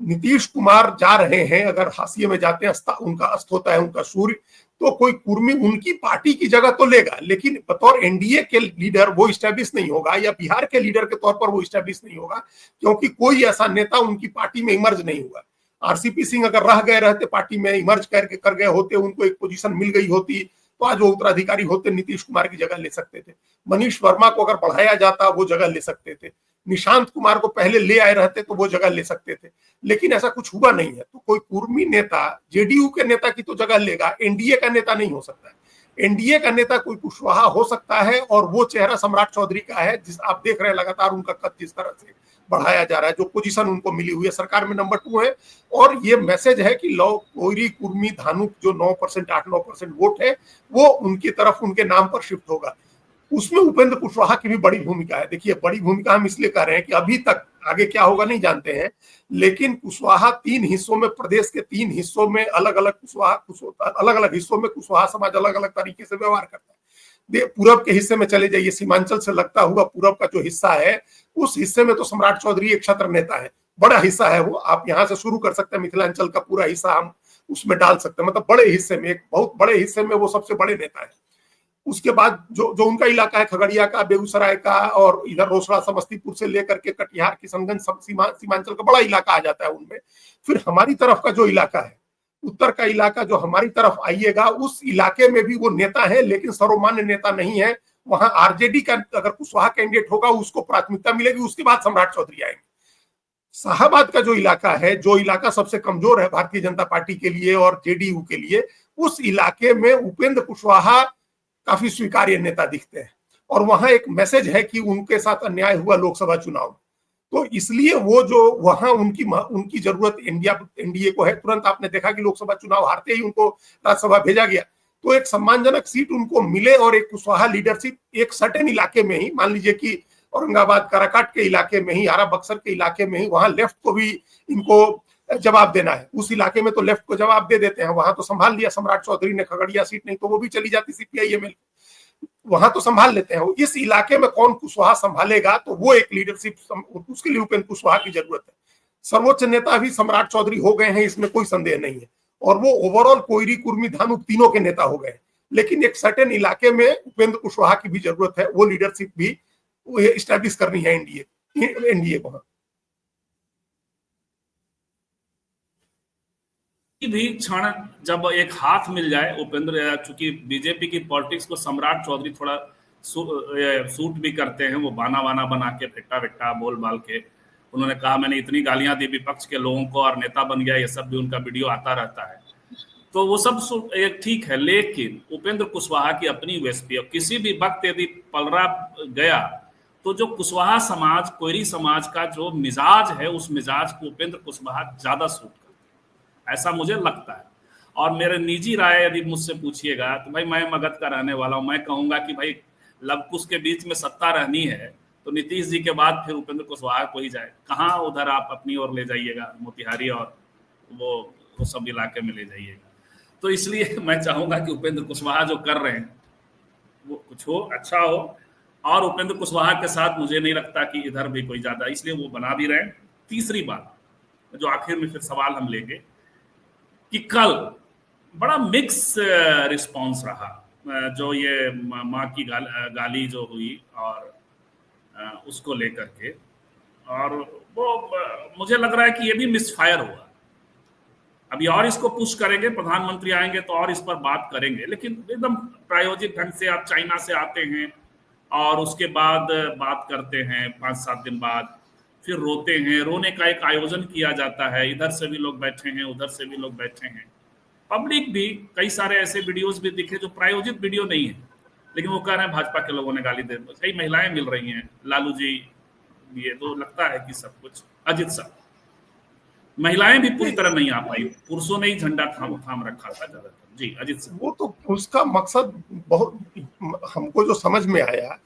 नीतीश कुमार जा रहे हैं, अगर हाशिए में जाते हैं, उनका अस्त होता है, उनका सूर्य, तो कोई कुर्मी उनकी पार्टी की जगह तो लेगा, लेकिन बतौर एनडीए के लीडर वो इस्टेब्लिश नहीं होगा, या बिहार के लीडर के तौर पर वो इस्टेब्लिश नहीं होगा, क्योंकि कोई ऐसा नेता उनकी पार्टी में इमर्ज नहीं हुआ। आरसीपी सिंह अगर रह गए रहते पार्टी में, इमर्ज कर गए होते, उनको एक पोजीशन मिल गई होती, तो आज वो उत्तराधिकारी होते, नीतीश कुमार की जगह ले सकते थे। मनीष वर्मा को अगर बढ़ाया जाता वो जगह ले सकते थे। निशांत कुमार को पहले ले आए रहते तो वो जगह ले सकते थे, लेकिन ऐसा कुछ हुआ नहीं है। तो कोई कुर्मी नेता जेडीयू के नेता की तो जगह लेगा, एनडीए का नेता नहीं हो सकता है। एनडीए का नेता कोई कुशवाहा हो सकता है, और वो चेहरा सम्राट चौधरी का है, जिस आप देख रहे हैं लगातार उनका कद जिस तरह से बढ़ाया जा रहा है, जो पोजीशन उनको मिली हुई है सरकार में नंबर 2 है। और ये मैसेज है कि लौ कोइरी कुर्मी धानुक जो 9% 8-9% वोट है वो उनकी तरफ, उनके नाम पर शिफ्ट होगा। उसमें उपेंद्र कुशवाहा की भी बड़ी भूमिका है। देखिए, बड़ी भूमिका हम इसलिए कर रहे हैं कि अभी तक, आगे क्या होगा नहीं जानते हैं, लेकिन कुशवाहा 3 हिस्सों में, प्रदेश के 3 हिस्सों में अलग अलग हिस्सों में कुशवाहा समाज अलग अलग तरीके से व्यवहार करता है। पूरब के हिस्से में चले जाइए, सीमांचल से लगता हुआ पूरब का जो हिस्सा है, उस हिस्से में तो सम्राट चौधरी एक छत्र नेता है, बड़ा हिस्सा है वो। आप यहाँ से शुरू कर सकते हैं, मिथिलांचल का पूरा हिस्सा हम उसमें डाल सकते हैं, मतलब बड़े हिस्से में, एक बहुत बड़े हिस्से में वो सबसे बड़े नेता है। उसके बाद जो जो उनका इलाका है, खगड़िया का, बेगूसराय का, और इधर रोसड़ा समस्तीपुर से लेकर के कटिहार, किशनगंज, सीमांचल का बड़ा इलाका आ जाता है उनमें। फिर हमारी तरफ का जो इलाका है, उत्तर का इलाका जो हमारी तरफ आइएगा, उस इलाके में भी वो नेता है, लेकिन सर्वमान्य नेता नहीं है। वहां आरजेडी का अगर कुशवाहा कैंडिडेट होगा उसको प्राथमिकता मिलेगी, उसके बाद सम्राट चौधरी आएंगे। शाहाबाद का जो इलाका है, जो इलाका सबसे कमजोर है भारतीय जनता पार्टी के लिए और जेडीयू के लिए, उस इलाके में उपेंद्र कुशवाहा काफी स्वीकार्य नेता दिखते हैं। और वहां एक मैसेज है कि उनके साथ अन्याय हुआ लोकसभा चुनाव, तो इसलिए वो जो वहां उनकी जरूरत एनडीए को है। तुरंत आपने देखा कि लोकसभा चुनाव हारते ही उनको राज्यसभा भेजा गया, तो एक सम्मानजनक सीट उनको मिले और एक कुशवाहा लीडरशिप एक सर्टेन इलाके में ही, मान लीजिए कि औरंगाबाद काराकाट के इलाके में ही, आरा बक्सर के इलाके में ही, वहां लेफ्ट को भी इनको जवाब देना है। उस इलाके में तो लेफ्ट को जवाब दे देते हैं, वहां तो संभाल लिया सम्राट चौधरी ने, खगड़िया सीट नहीं तो वो भी चली जाती सीपीआईएम, वहां तो संभाल लेते हैं। इस इलाके में कौन कुशवाहा संभालेगा, तो वो एक लीडरशिप, उसके लिए उपेंद्र कुशवाहा की जरूरत है। सर्वोच्च नेता भी सम्राट चौधरी हो गए हैं, इसमें कोई संदेह नहीं है, और वो ओवरऑल कोइरी कुर्मी धानुक तीनों के नेता हो गए। लेकिन एक सर्टेन इलाके में उपेंद्र कुशवाहा की भी जरूरत है, वो लीडरशिप भी इस्टेब्लिश करनी है एनडीए को। भी क्षण जब एक हाथ मिल जाए उपेंद्र, चूंकि बीजेपी की पॉलिटिक्स को सम्राट चौधरी थोड़ा सूट भी करते हैं, वो बाना बाना बना के, फिट्टा फिट्टा बोल बाल के, उन्होंने कहा मैंने इतनी गालियां दी विपक्ष के लोगों को और नेता बन गया, ये सब भी उनका वीडियो आता रहता है, तो वो सब ठीक है। लेकिन उपेंद्र कुशवाहा की अपनी यूएसपी, और किसी भी वक्त यदि पलरा गया तो जो कुशवाहा समाज, कोइरी समाज का जो मिजाज है, उस मिजाज को उपेंद्र कुशवाहा ज्यादा सूट करते हैं, ऐसा मुझे लगता है। और मेरे निजी राय यदि मुझसे पूछिएगा तो भाई मैं मगध का रहने वाला हूं, मैं कहूंगा कि भाई लवकुश के बीच में सत्ता रहनी है तो नीतीश जी के बाद फिर उपेंद्र कुशवाहा को ही जाए। कहाँ उधर आप अपनी ओर ले जाइएगा, मोतिहारी और वो सब इलाके में ले जाइएगा। तो इसलिए मैं चाहूंगा कि उपेंद्र कुशवाहा जो कर रहे हैं वो कुछ हो, अच्छा हो। और उपेंद्र कुशवाहा के साथ मुझे नहीं लगता कि इधर भी कोई ज्यादा, इसलिए वो बना भी रहे। तीसरी बात जो आखिर में फिर सवाल हम लेंगे कि कल बड़ा मिक्स रिस्पांस रहा, जो ये माँ की गाली जो हुई और उसको लेकर के, और वो मुझे लग रहा है कि ये भी मिसफायर हुआ। अभी और इसको पुश करेंगे, प्रधानमंत्री आएंगे तो और इस पर बात करेंगे, लेकिन एकदम प्रायोजित ढंग से आप चाइना से आते हैं और उसके बाद बात करते हैं, 5-7 दिन बाद फिर रोते हैं। रोने का एक आयोजन किया जाता है, इधर से भी लोग बैठे हैं, उधर से भी लोग बैठे हैं। पब्लिक भी, कई सारे ऐसे वीडियोस भी दिखे जो प्रायोजित वीडियो नहीं है, लेकिन वो कह रहे हैं भाजपा के लोगों ने गाली दे, कई महिलाएं मिल रही हैं, लालू जी, ये तो लगता है कि सब कुछ अजित साहब, महिलाएं भी पूरी तरह नहीं आ पाई, पुरुषों ने ही झंडा थाम रखा था ज्यादातर। जी अजित साहब। वो तो उसका मकसद बहुत, हमको जो समझ में आया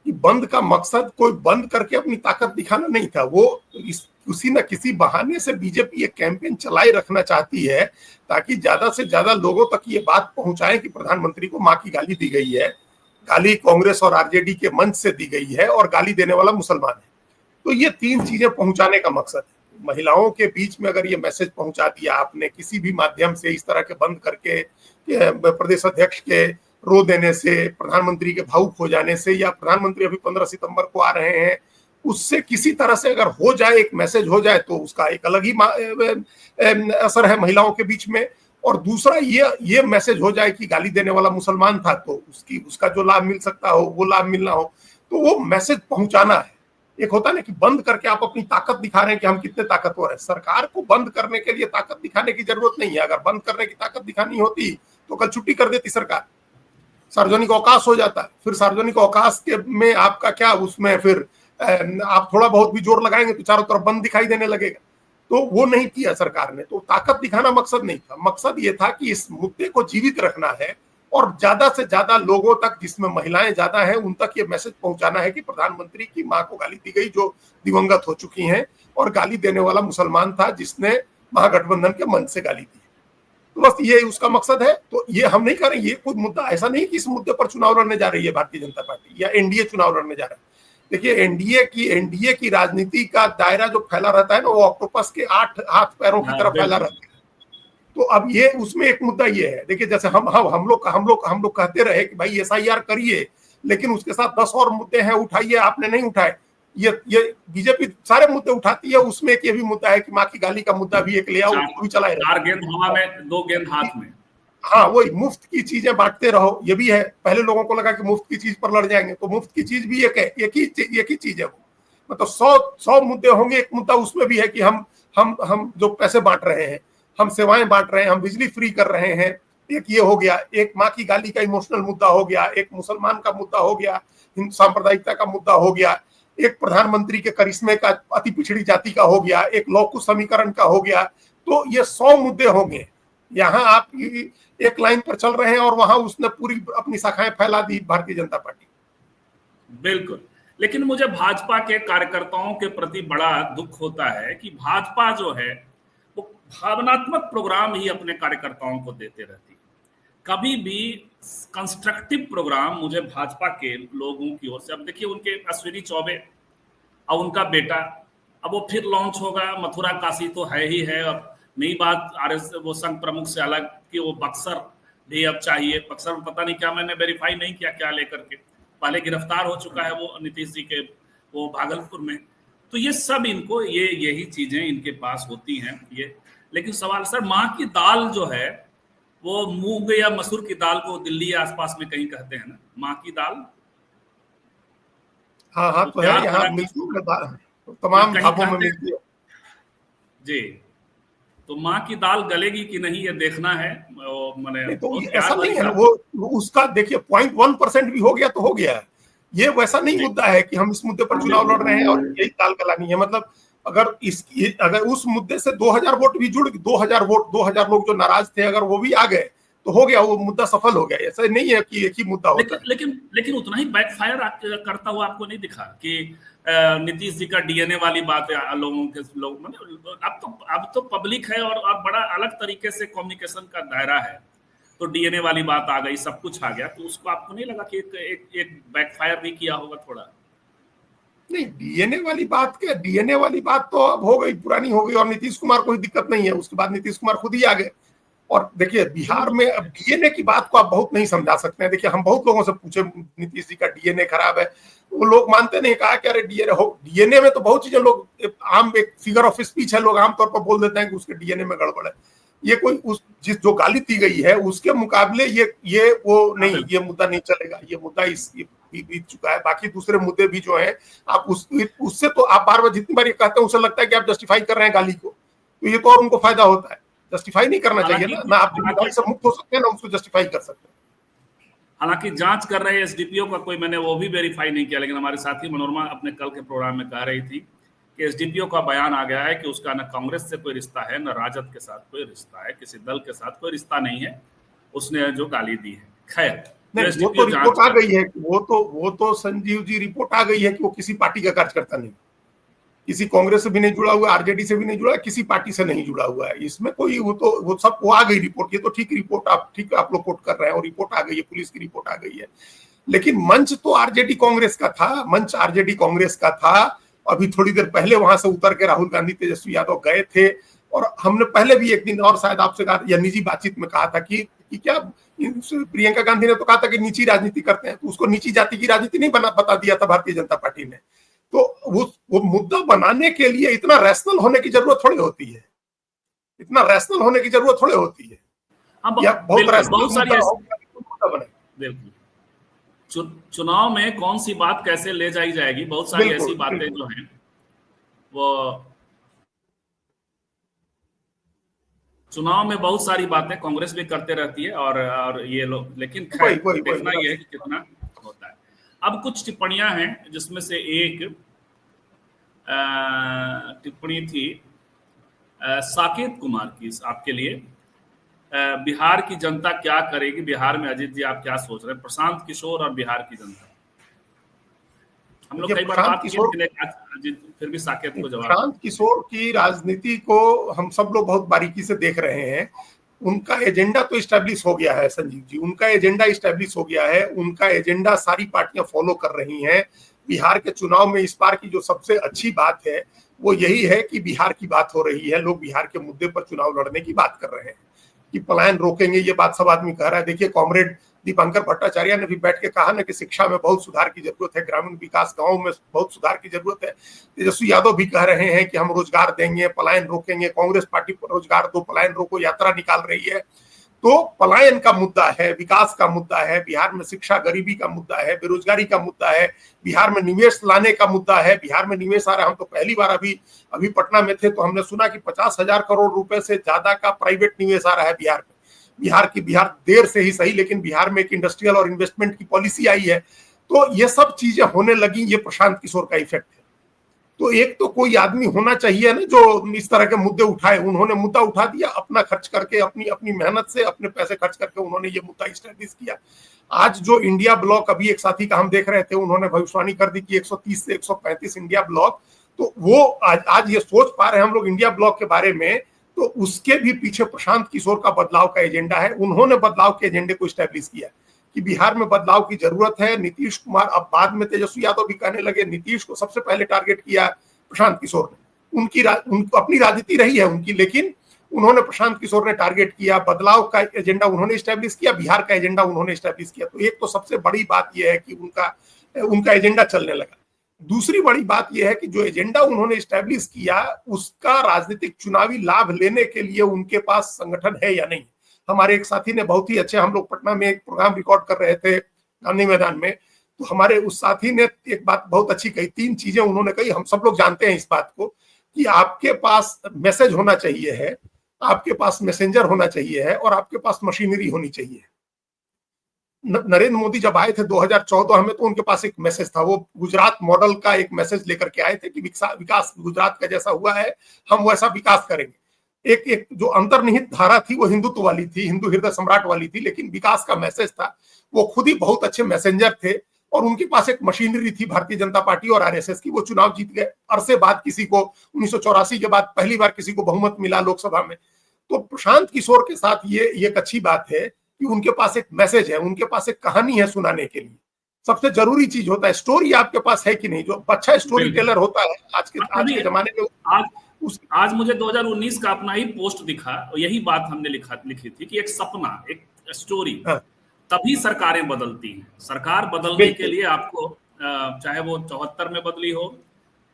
कि बंद का मकसद कोई बंद करके अपनी ताकत दिखाना नहीं था, वो किसी न किसी बहाने से बीजेपी एक कैंपेन चलाए रखना चाहती है ताकि ज्यादा से ज्यादा लोगों तक ये बात पहुंचाए कि प्रधानमंत्री को मां की गाली दी गई है, गाली कांग्रेस और आरजेडी के मंच से दी गई है और गाली देने वाला मुसलमान है। तो ये 3 चीजें पहुंचाने का मकसद है। महिलाओं के बीच में अगर ये मैसेज पहुंचा दिया आपने किसी भी माध्यम से, इस तरह के बंद करके, प्रदेश अध्यक्ष के रो देने से, प्रधानमंत्री के भावुक हो जाने से, या प्रधानमंत्री अभी 15 सितंबर को आ रहे हैं, उससे किसी तरह से अगर हो जाए, एक मैसेज हो जाए, तो उसका एक अलग ही असर है महिलाओं के बीच में। और दूसरा ये मैसेज हो जाए कि गाली देने वाला मुसलमान था, तो उसका जो लाभ मिल सकता हो वो लाभ मिलना हो, तो वो मैसेज पहुंचाना है। एक होता है ना कि बंद करके आप अपनी ताकत दिखा रहे हैं कि हम कितने ताकतवर हैं। सरकार को बंद करने के लिए ताकत दिखाने की जरूरत नहीं है। अगर बंद करने की ताकत दिखानी होती तो कल छुट्टी कर देती सरकार, सार्वजनिक अवकाश हो जाता। फिर सार्वजनिक अवकाश के में आपका क्या, उसमें फिर आप थोड़ा बहुत भी जोर लगाएंगे तो चारों तरफ बंद दिखाई देने लगेगा। तो वो नहीं किया सरकार ने। तो ताकत दिखाना मकसद नहीं था, मकसद ये था कि इस मुद्दे को जीवित रखना है और ज्यादा से ज्यादा लोगों तक, जिसमें महिलाएं ज्यादा हैं, उन तक ये मैसेज पहुंचाना है कि प्रधानमंत्री की मां को गाली दी गई जो दिवंगत हो चुकी हैं, और गाली देने वाला मुसलमान था जिसने महागठबंधन के मंच से गाली दी। तो बस ये उसका मकसद है। तो ये हम नहीं कर रहे, ये कोई मुद्दा ऐसा नहीं कि इस मुद्दे पर चुनाव लड़ने जा रही है भारतीय जनता पार्टी या एनडीए चुनाव लड़ने जा रहा है। देखिए एनडीए की राजनीति का दायरा जो फैला रहता है ना, वो ऑक्टोपस के 8 हाथ पैरों की तरफ फैला रहता है। तो अब ये उसमें एक मुद्दा ये है, देखिए जैसे हम लोग कहते रहे कि भाई एसआईआर करिए, लेकिन उसके साथ 10 और मुद्दे हैं, उठाइए, आपने नहीं उठाए। ये बीजेपी सारे मुद्दे उठाती है, उसमें एक ये भी मुद्दा है कि माँ की गाली का मुद्दा भी एक ले आओ, भी चलाए। 4 गेंद हवा में 2 गेंद हाथ में। हाँ, वही मुफ्त की चीजें बांटते रहो, ये भी है। पहले लोगों को लगा कि मुफ्त की चीज पर लड़ जाएंगे, तो मुफ्त की चीज भी एक है, एक ही चीज है वो। मतलब 100 मुद्दे होंगे, एक मुद्दा उसमें भी है कि हम जो पैसे बांट रहे हैं, हम सेवाएं बांट रहे हैं, हम बिजली फ्री कर रहे हैं, एक ये हो गया। एक माँ की गाली का इमोशनल मुद्दा हो गया, एक मुसलमान का मुद्दा हो गया, सांप्रदायिकता का मुद्दा हो गया, एक प्रधानमंत्री के करिश्मे का, अति पिछड़ी जाति का हो गया, एक लौकुश समीकरण का हो गया। तो ये 100 मुद्दे होंगे। यहाँ आप एक लाइन पर चल रहे हैं और वहां उसने पूरी अपनी शाखाएं फैला दी भारतीय जनता पार्टी। बिल्कुल, लेकिन मुझे भाजपा के कार्यकर्ताओं के प्रति बड़ा दुख होता है कि भाजपा जो है वो भावनात्मक प्रोग्राम ही अपने कार्यकर्ताओं को देते रहती है। कभी भी कंस्ट्रक्टिव प्रोग्राम मुझे भाजपा के लोगों की ओर से, अब देखिए उनके अश्विनी चौबे और उनका बेटा, अब वो फिर लॉन्च होगा, मथुरा काशी तो है ही है। अब नई बात आरएस वो संघ प्रमुख से अलग कि वो बक्सर भी अब चाहिए। बक्सर में पता नहीं क्या, मैंने वेरीफाई नहीं किया क्या लेकर के, पहले गिरफ्तार हो चुका है वो नीतीश जी के वो भागलपुर में। तो ये सब इनको यही चीजें इनके पास होती हैं ये। लेकिन सवाल सर, माँ की दाल जो है वो मूंग या मसूर की दाल को दिल्ली या आसपास में कहीं कहते हैं ना, माँ की दाल। हाँ तो है, यहाँ मिलती है, तमाम ढाबों में मिलती है जी। तो माँ की दाल गलेगी कि नहीं ये देखना है। मैंने तो ऐसा नहीं है वो उसका देखिए 0.1% भी हो गया तो हो गया है। ये वैसा नहीं मुद्दा है कि हम इस मुद्दे पर चुनाव लड़ रहे हैं और यही दाल गलानी है। मतलब अगर उस मुद्दे से 2000 वोट भी जुड़, 2000 लोग जो नाराज थे अगर वो भी आ गए तो हो गया, वो मुद्दा सफल हो गया। ऐसा नहीं है कि एक ही मुद्दा होता है। लेकिन उतना ही बैकफायर करता हुआ आपको नहीं दिखा कि नीतीश जी का डीएनए वाली बात है, लोगों के लोग मतलब अब तो पब्लिक है और बड़ा अलग तरीके से कम्युनिकेशन का दायरा है। तो डीएनए वाली बात आ गई, सब कुछ आ गया, तो उसको आपको नहीं लगा कि एक बैकफायर भी किया होगा थोड़ा? नहीं, डीएनए वाली बात तो अब हो गई, पुरानी हो गई, और नीतीश कुमार को दिक्कत नहीं है। उसके बाद नीतीश कुमार खुद ही आ गए। और देखिए बिहार में अब डीएनए की बात को आप बहुत नहीं समझा सकते हैं। देखिए हम बहुत लोगों से पूछे नीतीश जी का डीएनए खराब है, वो लोग मानते नहीं। कहा कि अरे डीएनए में तो बहुत चीजें लोग आम एक फिगर ऑफ स्पीच है, लोग आमतौर पर बोल देते हैं कि उसके डीएनए में गड़बड़ है। ये कोई जिस जो गाली दी गई है उसके मुकाबले ये वो नहीं, ये मुद्दा नहीं चलेगा। ये मुद्दा बीत चुका है। बाकी दूसरे मुद्दे भी जो है आप उससे तो आप बार बार जितनी बार ये कहते हैं उससे लगता है कि आप जस्टिफाई कर रहे हैं गाली को, तो ये तो और उनको फायदा होता है। जस्टिफाई नहीं करना चाहिए ना आप जिम्मेदारी से मुक्त हो सकते हैं ना उसको जस्टिफाई कर सकते हैं। हालांकि जांच कर रहे एसडीपीओ का कोई, मैंने वो भी वेरीफाई नहीं किया, लेकिन हमारे साथी मनोरमा अपने कल के प्रोग्राम में कह रही थी कि एसडीपीओ का बयान आ गया है कि उसका न कांग्रेस से कोई रिश्ता है, न राजद के साथ कोई रिश्ता है, किसी दल के साथ कोई रिश्ता नहीं है, उसने जो गाली दी है। खैर वो तो रिपोर्ट आ गई है, वो तो संजीव जी रिपोर्ट आ गई है कि वो किसी पार्टी का कार्यकर्ता नहीं, किसी कांग्रेस से भी नहीं जुड़ा हुआ, आरजेडी से भी नहीं जुड़ा, किसी पार्टी से नहीं जुड़ा हुआ है। इसमें कोई वो सब आ गई रिपोर्ट। ये तो ठीक रिपोर्ट आप लोग कोट कर रहे हैं और रिपोर्ट आ गई है, पुलिस की रिपोर्ट आ गई है। लेकिन मंच तो आरजेडी कांग्रेस का था, मंच आरजेडी कांग्रेस का था। अभी थोड़ी देर पहले वहां से उतर के राहुल गांधी तेजस्वी यादव गए थे, और हमने पहले भी एक दिन और शायद आपसे कहा या निजी बातचीत में कहा था कि क्या प्रियंका गांधी ने तो कहा था कि नीची राजनीति करते हैं, तो उसको नीची जाति की राजनीति नहीं बता दिया था भारतीय जनता पार्टी ने। तो वो मुद्दा बनाने के लिए इतना रैशनल होने की जरूरत थोड़ी होती है, इतना रैशनल होने की जरूरत थोड़ी होती है। बहुत सारी चुनाव में कौन सी बात कैसे ले जाई जाएगी, बहुत सारी ऐसी बातें जो हैं वो चुनाव में बहुत सारी बातें कांग्रेस भी करते रहती है और ये लोग, लेकिन देखना ये है कि कितना होता है। अब कुछ टिप्पणियां हैं जिसमें से एक टिप्पणी थी साकेत कुमार की आपके लिए। बिहार की जनता क्या करेगी, बिहार में अजीत जी आप क्या सोच रहे हैं? प्रशांत किशोर और बिहार की जनता, हम लोग कई बार बात किए, लेकिन अजीत फिर भी साकेत को जवाब। प्रशांत किशोर की राजनीति को हम सब लोग बहुत बारीकी से देख रहे हैं। उनका एजेंडा तो इस्टेब्लिश हो गया है संजीव जी, उनका एजेंडा इस्टेब्लिश हो गया है। उनका एजेंडा सारी पार्टियां फॉलो कर रही हैं। बिहार के चुनाव में इस बार की जो सबसे अच्छी बात है वो यही है कि बिहार की बात हो रही है। लोग बिहार के मुद्दे पर चुनाव लड़ने की बात कर रहे हैं कि पलायन रोकेंगे, ये बात सब आदमी कह रहा है। देखिए कॉमरेड दीपांकर भट्टाचार्य ने भी बैठ के कहा ना कि शिक्षा में बहुत सुधार की जरूरत है, ग्रामीण विकास गांव में बहुत सुधार की जरूरत है। तेजस्वी यादव भी कह रहे हैं कि हम रोजगार देंगे, पलायन रोकेंगे। कांग्रेस पार्टी रोजगार दो पलायन रोको यात्रा निकाल रही है। तो पलायन का मुद्दा है, विकास का मुद्दा है, बिहार में शिक्षा गरीबी का मुद्दा है, बेरोजगारी का मुद्दा है, बिहार में निवेश लाने का मुद्दा है। बिहार में निवेश आ रहा है। हम तो पहली बार अभी पटना में थे तो हमने सुना कि 50,000 करोड़ रुपए से ज्यादा का प्राइवेट निवेश आ रहा है बिहार में। बिहार देर से ही सही, लेकिन बिहार में एक इंडस्ट्रियल और इन्वेस्टमेंट की पॉलिसी आई है। तो ये सब चीजें होने लगी, ये प्रशांत किशोर का इफेक्ट है। तो एक तो कोई आदमी होना चाहिए ना जो इस तरह के मुद्दे उठाए। उन्होंने मुद्दा उठा दिया, अपना खर्च करके, अपनी मेहनत से, अपने पैसे खर्च करके उन्होंने ये मुद्दा स्टैब्लिश किया। आज जो इंडिया ब्लॉक, अभी एक साथी का हम देख रहे थे, उन्होंने भविष्यवाणी कर दी कि 130 से 135 इंडिया ब्लॉक। तो वो आज ये सोच पा रहे हैं हम लोग इंडिया ब्लॉक के बारे में, तो उसके भी पीछे प्रशांत किशोर का बदलाव का एजेंडा है। उन्होंने बदलाव के एजेंडे को स्टैब्लिश किया कि बिहार में बदलाव की जरूरत है। नीतीश कुमार, अब बाद में तेजस्वी यादव भी कहने लगे, नीतीश को सबसे पहले टारगेट किया प्रशांत किशोर ने। उनको अपनी राजनीति रही है उनकी, लेकिन उन्होंने प्रशांत किशोर ने टारगेट किया। बदलाव का एजेंडा उन्होंने स्टैब्लिश किया, बिहार का एजेंडा उन्होंने स्टैब्लिश किया। तो एक तो सबसे बड़ी बात यह है कि उनका एजेंडा चलने लगा। दूसरी बड़ी बात यह है कि जो एजेंडा उन्होंने स्टैब्लिश किया उसका राजनीतिक चुनावी लाभ लेने के लिए उनके पास संगठन है या नहीं। हमारे एक साथी ने बहुत ही अच्छे, हम लोग पटना में एक प्रोग्राम रिकॉर्ड कर रहे थे गांधी मैदान में, तो हमारे उस साथी ने एक बात बहुत अच्छी कही। 3 चीजें उन्होंने कही, हम सब लोग जानते हैं इस बात को, कि आपके पास मैसेज होना चाहिए है, आपके पास मैसेंजर होना चाहिए है, और आपके पास मशीनरी होनी चाहिए। नरेंद्र मोदी जब आए थे 2014 में, तो उनके पास एक मैसेज था। वो गुजरात मॉडल का एक मैसेज लेकर के आए थे कि विकास गुजरात का जैसा हुआ है हम वैसा विकास करेंगे। एक जो अंतर्निहित धारा थी वो हिंदुत्व वाली थी, हिंदू हृदय सम्राट वाली थी, लेकिन विकास का मैसेज था। वो खुद ही बहुत अच्छे मैसेंजर थे, और उनके पास एक मशीनरी थी भारतीय जनता पार्टी और आरएसएस की। वो चुनाव जीत गए। अरसे बाद किसी को 1984 के बाद पहली बार किसी को बहुमत मिला लोकसभा में। तो प्रशांत किशोर के साथ ये एक अच्छी बात है कि उनके पास एक मैसेज है, उनके पास एक कहानी है सुनाने के लिए। सबसे जरूरी चीज होता है स्टोरी आपके पास है कि नहीं। जो अच्छा स्टोरी टेलर होता है आज के जमाने में। आज मुझे 2019 का अपना ही पोस्ट दिखा, यही बात हमने लिखी थी कि एक सपना, एक स्टोरी, हाँ। तभी सरकारें बदलती हैं। सरकार बदलने के लिए आपको, चाहे वो 74 में बदली हो,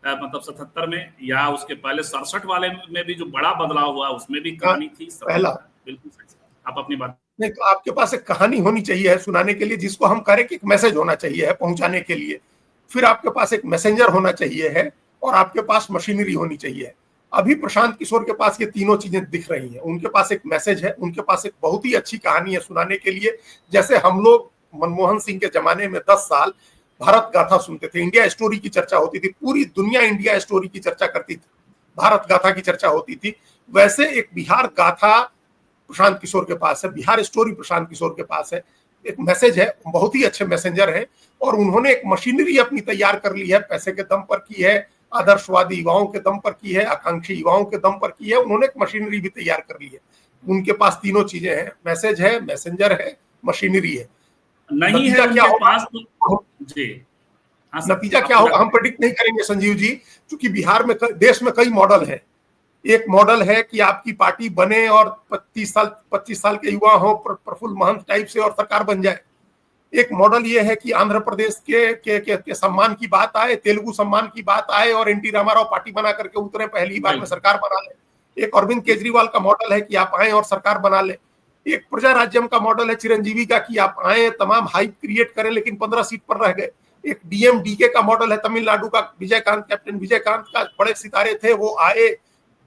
मतलब 77 में, या उसके पहले 67 वाले में भी जो बड़ा बदलाव हुआ उसमें भी कहानी थी। पहला बिल्कुल सही, आप अपनी बात नहीं, तो आपके पास एक कहानी होनी चाहिए है सुनाने के लिए, जिसको हम करें कि एक मैसेज होना चाहिए है पहुंचाने के लिए। फिर आपके पास एक मैसेंजर होना चाहिए है, और आपके पास मशीनरी होनी चाहिए है। अभी प्रशांत किशोर के पास ये तीनों चीजें दिख रही हैं। उनके पास एक मैसेज है, उनके पास एक बहुत ही अच्छी कहानी है सुनाने के लिए। जैसे हम लोग मनमोहन सिंह के जमाने में 10 साल भारत गाथा सुनते थे, इंडिया स्टोरी की चर्चा होती थी, पूरी दुनिया इंडिया स्टोरी की चर्चा करती थी, भारत गाथा की चर्चा होती थी। वैसे एक बिहार गाथा प्रशांत किशोर के पास है, बिहार स्टोरी प्रशांत किशोर के पास है। एक मैसेज है, बहुत ही अच्छे मैसेंजर है, और उन्होंने एक मशीनरी अपनी तैयार कर ली है। पैसे के दम पर की है, आदर्शवादी युवाओं के दम पर की है, आकांक्षी युवाओं के दम पर की है। उन्होंने एक मशीनरी भी तैयार कर ली है। उनके पास तीनों चीजें हैं, मैसेज है, मैसेंजर है, मशीनरी है। नहीं है क्या पास जी। नतीजा क्या होगा हम प्रेडिक्ट नहीं करेंगे संजीव जी, क्योंकि बिहार में, देश में कई मॉडल है। एक मॉडल है कि आपकी पार्टी बने और 25 साल के युवा हो, प्रफुल्ल महंत टाइप से, और सरकार बन जाए। एक मॉडल ये है कि आंध्र प्रदेश के सम्मान की बात आए, तेलुगु सम्मान की बात आए, और एनटी रामाराव पार्टी बना करके उतरे, पहली बार में सरकार बना ले। एक अरविंद केजरीवाल का मॉडल है कि आप आए और सरकार बना ले। एक प्रजा राज्यम का मॉडल है चिरंजीवी का कि आप आए, तमाम हाइप क्रिएट करें, लेकिन 15 सीट पर रह गए। एक डीएमडीके का मॉडल है तमिलनाडु का, विजयकांत, कैप्टन विजयकांत का, बड़े सितारे थे, वो आए,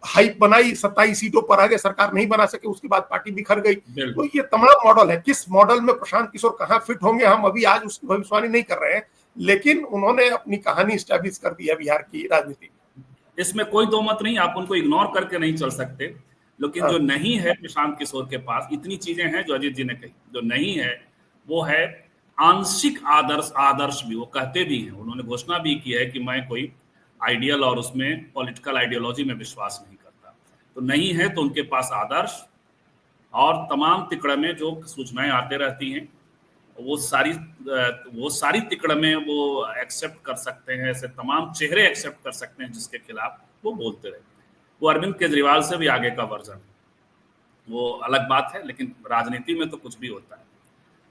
हाइप बनाई, 27 सीटों पर आ गए, सरकार नहीं बना सके, उसके बाद पार्टी बिखर गई। तो ये तमाम मॉडल है। किस मॉडल में प्रशांत किशोर कहाँ फिट होंगे हम अभी आज उसकी भविष्यवाणी नहीं कर रहे हैं, लेकिन उन्होंने अपनी कहानी स्टैब्लिश कर दी है बिहार की राजनीति में। इसमें कोई दो मत नहीं, आप उनको इग्नोर करके नहीं चल सकते। लेकिन जो नहीं है प्रशांत किशोर के पास, इतनी चीजें हैं जो अजीत जी ने कही, जो नहीं है वो है आंशिक आदर्श भी। वो कहते भी हैं, उन्होंने घोषणा भी की है कि मैं कोई आइडियल और उसमें पॉलिटिकल आइडियोलॉजी में विश्वास नहीं करता। तो नहीं है तो उनके पास आदर्श और तमाम तिकड़ में जो सूचनाएं आते रहती हैं वो सारी तिकड़ में वो एक्सेप्ट कर सकते हैं, ऐसे तमाम चेहरे एक्सेप्ट कर सकते हैं जिसके खिलाफ वो बोलते रहे। वो अरविंद केजरीवाल से भी आगे का वर्जन, वो अलग बात है। लेकिन राजनीति में तो कुछ भी होता है।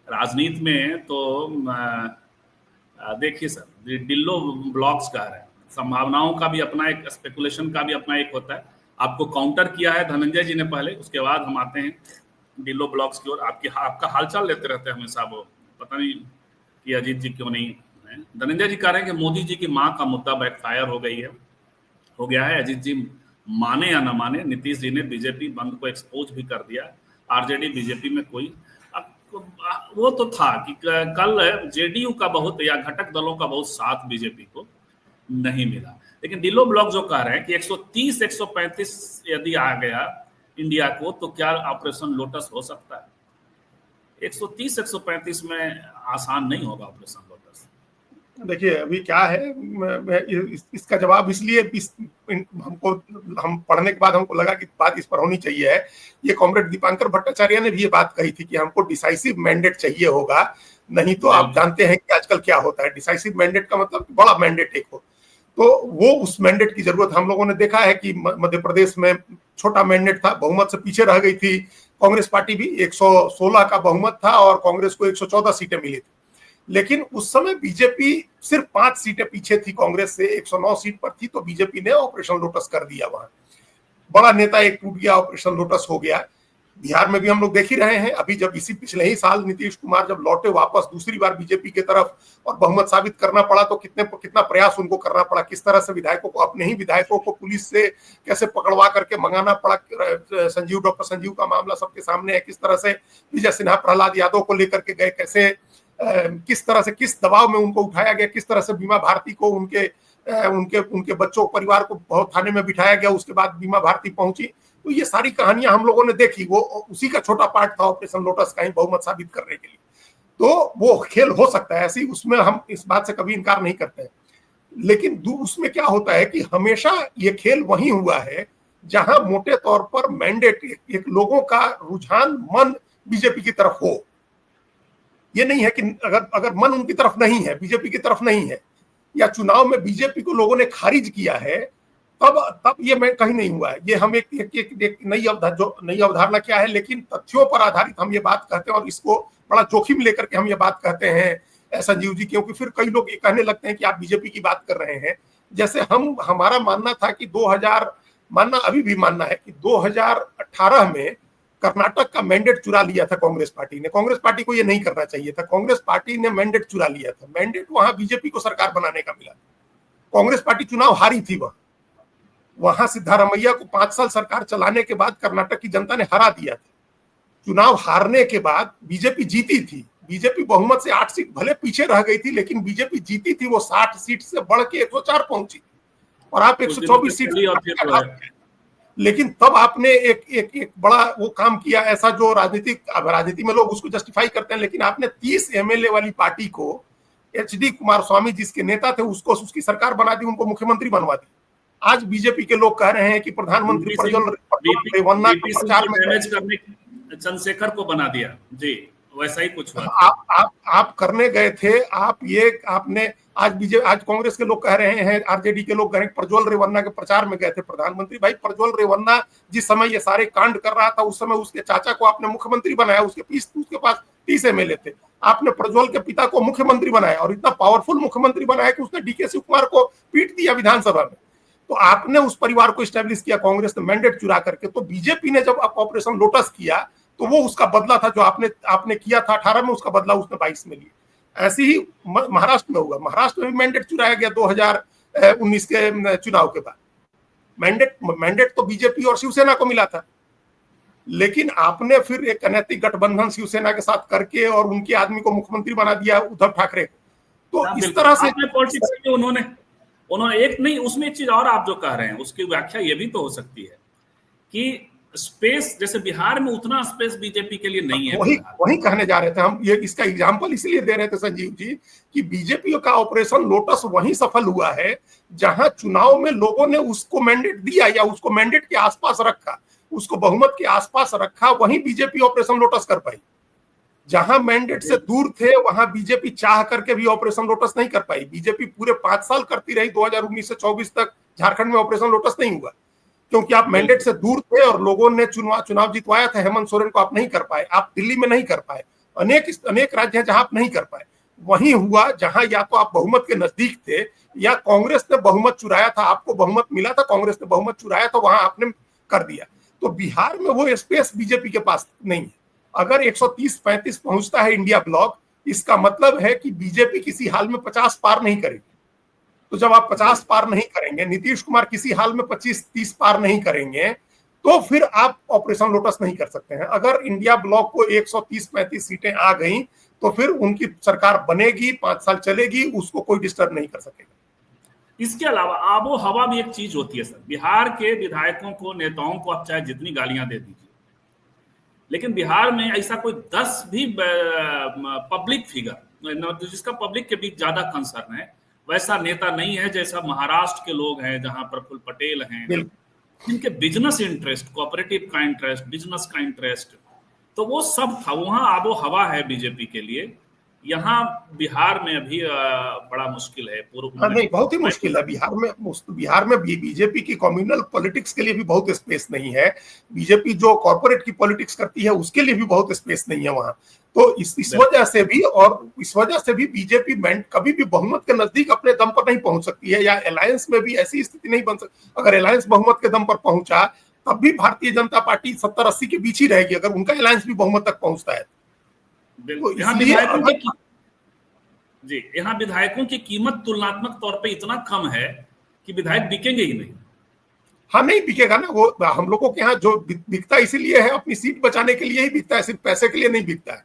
राजनीति में तो देखिए सर, डिल्लो ब्लॉक्स कह रहे हैं, संभावनाओं का भी अपना एक, स्पेकुलेशन का भी अपना एक होता है। आपको काउंटर किया है धनंजय जी ने पहले, उसके बाद हम आते हैं डिल्लो ब्लॉक्स की ओर। आपका हालचाल लेते रहते हैं हमेशा, वो पता नहीं कि अजीत जी क्यों नहीं है। धनंजय जी कह रहे हैं कि मोदी जी की मां का मुद्दा बैकफायर हो गया है। अजीत जी माने या ना माने, नीतीश जी ने बीजेपी बंद को एक्सपोज भी कर दिया। आरजेडी बीजेपी में कोई वो तो था कि कल जेडीयू का बहुत या घटक दलों का बहुत साथ बीजेपी को नहीं मिला। लेकिन डिल्लो ब्लॉक जो कह रहे हैं कि 130 135 यदि आ गया इंडिया को तो क्या ऑपरेशन लोटस हो सकता है? 130 135 में आसान नहीं होगा ऑपरेशन लोटस। देखिए अभी क्या है, इसका जवाब इसलिए हम पढ़ने के बाद हमको लगा कि बात इस पर होनी चाहिए है। ये कॉमरेड दीपांकर भट्टाचार्य ने भी ये बात कही थी कि हमको डिसाइसिव मैंडेट चाहिए होगा, नहीं तो आप जानते हैं कि आजकल क्या होता है। डिसाइसिव मैंडेट का मतलब बड़ा मैंडेट एक हो, तो वो उस मैंडेट की जरूरत हम लोगों ने देखा है कि मध्य प्रदेश में छोटा मैंडेट था, बहुमत से पीछे रह गई थी कांग्रेस पार्टी भी। 116 का बहुमत था और कांग्रेस को 114 सीटें मिली थी। लेकिन उस समय बीजेपी सिर्फ 5 सीटें पीछे थी कांग्रेस से, 109 सीट पर थी। तो बीजेपी ने ऑपरेशन लोटस कर दिया, वहां बड़ा नेता एक टूट गया, ऑपरेशन लोटस हो गया। बिहार में भी हम लोग देख ही रहे हैं। अभी जब इसी पिछले ही साल नीतीश कुमार जब लौटे वापस दूसरी बार बीजेपी की तरफ और बहुमत साबित करना पड़ा, तो कितना प्रयास उनको करना पड़ा, किस तरह से विधायकों को, अपने ही विधायकों को पुलिस से कैसे पकड़वा करके मंगाना पड़ा। डॉक्टर संजीव का मामला सबके सामने है, किस तरह से विजय सिन्हा प्रहलाद यादव को लेकर के गए, कैसे किस तरह से किस दबाव में उनको उठाया गया, किस तरह से बीमा भारती को उनके बच्चों परिवार को बहुत थाने में बिठाया गया, उसके बाद बीमा भारती पहुंची। तो ये सारी कहानियां हम लोगों ने देखी। वो उसी का छोटा पार्ट था ऑपरेशन लोटस का ही, बहुमत साबित करने के लिए। तो वो खेल हो सकता है ऐसी, उसमें हम इस बात से कभी इनकार नहीं करते हैं। लेकिन उसमें क्या होता है कि हमेशा ये खेल वही हुआ है जहां मोटे तौर पर मैंडेट, एक लोगों का रुझान, मन बीजेपी की तरफ हो। ये नहीं है कि अगर मन उनकी तरफ नहीं है, बीजेपी की तरफ नहीं है, या चुनाव में बीजेपी को लोगों ने खारिज किया है, तब ये मैं कहीं नहीं हुआ है। ये हम एक नई अवधारणा क्या है, लेकिन तथ्यों पर आधारित हम ये बात कहते हैं और इसको बड़ा जोखिम लेकर के हम ये बात कहते हैं संजीव जी, क्योंकि फिर कई लोग ये कहने लगते हैं कि आप बीजेपी की बात कर रहे हैं। जैसे हमारा मानना था कि 2000 मानना अभी भी मानना है कि 2018 में कर्नाटक का मैंडेट चुरा लिया था कांग्रेस पार्टी ने। कांग्रेस पार्टी को ये नहीं करना चाहिए था, कांग्रेस पार्टी ने मैंडेट चुरा लिया था। मैंडेट वहां बीजेपी को सरकार बनाने का मिला। कांग्रेस पार्टी चुनाव हारी थी, वहां सिद्धारमैया को 5 साल सरकार चलाने के बाद कर्नाटक की जनता ने हरा दिया था। चुनाव हारने के बाद बीजेपी जीती थी। बीजेपी बहुमत से 8 सीट भले पीछे रह गई थी, लेकिन बीजेपी जीती थी। वो 60 सीट से बढ़ के 104 पहुंची और आप 124 सीट। लेकिन तब आपने एक बड़ा वो काम किया, ऐसा जो राजनीति में लोग उसको जस्टिफाई करते हैं, लेकिन आपने 30 एमएलए वाली पार्टी को, एचडी कुमारस्वामी जिसके नेता थे, उसको उसकी सरकार बना दी, उनको मुख्यमंत्री बनवा दी। आज बीजेपी के लोग कह रहे हैं कि प्रधानमंत्री प्रज्वल रेवन्ना के प्रचार में चंद्रशेखर को बना दिया जी, वैसा ही कुछ हुआ। आप करने गए थे, आपने आज कांग्रेस के लोग कह रहे हैं, आरजेडी के लोग कह रहे हैं प्रज्वल रेवन्ना के प्रचार में गए थे प्रधानमंत्री। भाई प्रज्वल रेवन्ना जिस समय ये सारे कांड कर रहा था, उस समय उसके चाचा को आपने मुख्यमंत्री बनाया, उसके पास 30 एमएलए थे। आपने प्रज्वल के पिता को मुख्यमंत्री बनाया और इतना पावरफुल मुख्यमंत्री बनाया कि उसने डीके शिव कुमार को पीट दिया विधानसभा में। तो आपने उस परिवार को स्टैब्लिश किया कांग्रेस ने मैंडेट चुरा करके। तो बीजेपी ने जब ऑपरेशन लोटस किया तो वो उसका बदला था, जो आपने किया था 18 में, उसका बदला उसने 22 में लिया। ऐसे ही महाराष्ट्र में हुआ। महाराष्ट्र में भी मैंडेट चुराया गया 2019 के चुनाव के बाद। मैंडेट तो बीजेपी और शिवसेना को मिला था, लेकिन आपने फिर एक अनैतिक गठबंधन शिवसेना के साथ करके और उनके आदमी को मुख्यमंत्री बना दिया, उद्धव ठाकरे को। तो इस तरह से पॉलिटिक्स की उन्होंने उन्होंने एक नहीं, उसमें एक चीज और आप जो कह रहे हैं उसकी व्याख्या ये भी तो हो सकती है कि स्पेस, जैसे बिहार में उतना स्पेस बीजेपी के लिए नहीं है। वही कहने जा रहे थे हम, ये इसका एग्जांपल इसलिए दे रहे थे संजीव जी कि बीजेपी का ऑपरेशन लोटस वहीं सफल हुआ है जहां चुनाव में लोगों ने उसको मैंडेट दिया या उसको मैंडेट के आसपास रखा, उसको बहुमत के आसपास रखा, वहीं बीजेपी ऑपरेशन लोटस कर पाई। जहां मैंडेट से दूर थे वहां बीजेपी चाह करके भी ऑपरेशन लोटस नहीं कर पाई। बीजेपी पूरे 5 साल करती रही, 2019 से 24 तक झारखंड में ऑपरेशन लोटस नहीं हुआ क्योंकि आप मैंडेट से दूर थे और लोगों ने चुनाव जितवाया था। हेमंत सोरेन को आप नहीं कर पाए, आप दिल्ली में नहीं कर पाए, अनेक राज्य हैं जहां आप नहीं कर पाए। वहीं हुआ जहां या तो आप बहुमत के नजदीक थे या कांग्रेस ने बहुमत चुराया था, आपको बहुमत मिला था, कांग्रेस ने बहुमत चुराया था, वहां आपने कर दिया। तो बिहार में वो स्पेस बीजेपी के पास नहीं है। अगर 130-35 पहुंचता है इंडिया ब्लॉक, इसका मतलब है कि बीजेपी किसी हाल में 50 पार नहीं करेगी। तो जब आप 50 पार नहीं करेंगे, नीतीश कुमार किसी हाल में 25-30 पार नहीं करेंगे, तो फिर आप ऑपरेशन लोटस नहीं कर सकते हैं। अगर इंडिया ब्लॉक को 130-35 सीटें आ गई तो फिर उनकी सरकार बनेगी, 5 साल चलेगी, उसको कोई डिस्टर्ब नहीं कर सकेगा। इसके अलावा आबो हवा भी एक चीज होती है सर। बिहार के विधायकों को, नेताओं को आप चाहे जितनी गालियां दे दीजिए, लेकिन बिहार में ऐसा कोई 10 भी पब्लिक फिगर जिसका पब्लिक के बीच ज्यादा कंसर्न है, वैसा नेता नहीं है जैसा महाराष्ट्र के लोग हैं, जहां प्रफुल्ल पटेल हैं, जिनके बिजनेस इंटरेस्ट, कोऑपरेटिव का इंटरेस्ट, बिजनेस का इंटरेस्ट, तो वो सब था। वहां आबो हवा है बीजेपी के लिए। यहाँ बिहार में अभी बड़ा मुश्किल है। नहीं, बहुत ही मुश्किल है बिहार में बीजेपी की कम्युनल पॉलिटिक्स के लिए भी बहुत स्पेस नहीं है। बीजेपी जो कॉर्पोरेट की पॉलिटिक्स करती है उसके लिए भी बहुत स्पेस नहीं है वहां। तो इस वजह से भी बीजेपी कभी भी बहुमत के नजदीक अपने दम पर नहीं पहुंच सकती है, या अलायंस में भी ऐसी स्थिति नहीं बन सकती। अगर अलायंस बहुमत के दम पर पहुंचा तब भी भारतीय जनता पार्टी 70-80 के बीच ही रहेगी, अगर उनका अलायंस भी बहुमत तक पहुंचता है। तो यहाँ विधायकों की कीमत तुलनात्मक तौर पे इतना कम है कि विधायक बिकेंगे ही नहीं। हाँ, नहीं बिकेगा ना। वो हम लोगों के यहाँ जो बिकता इसीलिए है, अपनी सीट बचाने के लिए ही बिकता है, सिर्फ पैसे के लिए नहीं बिकता है।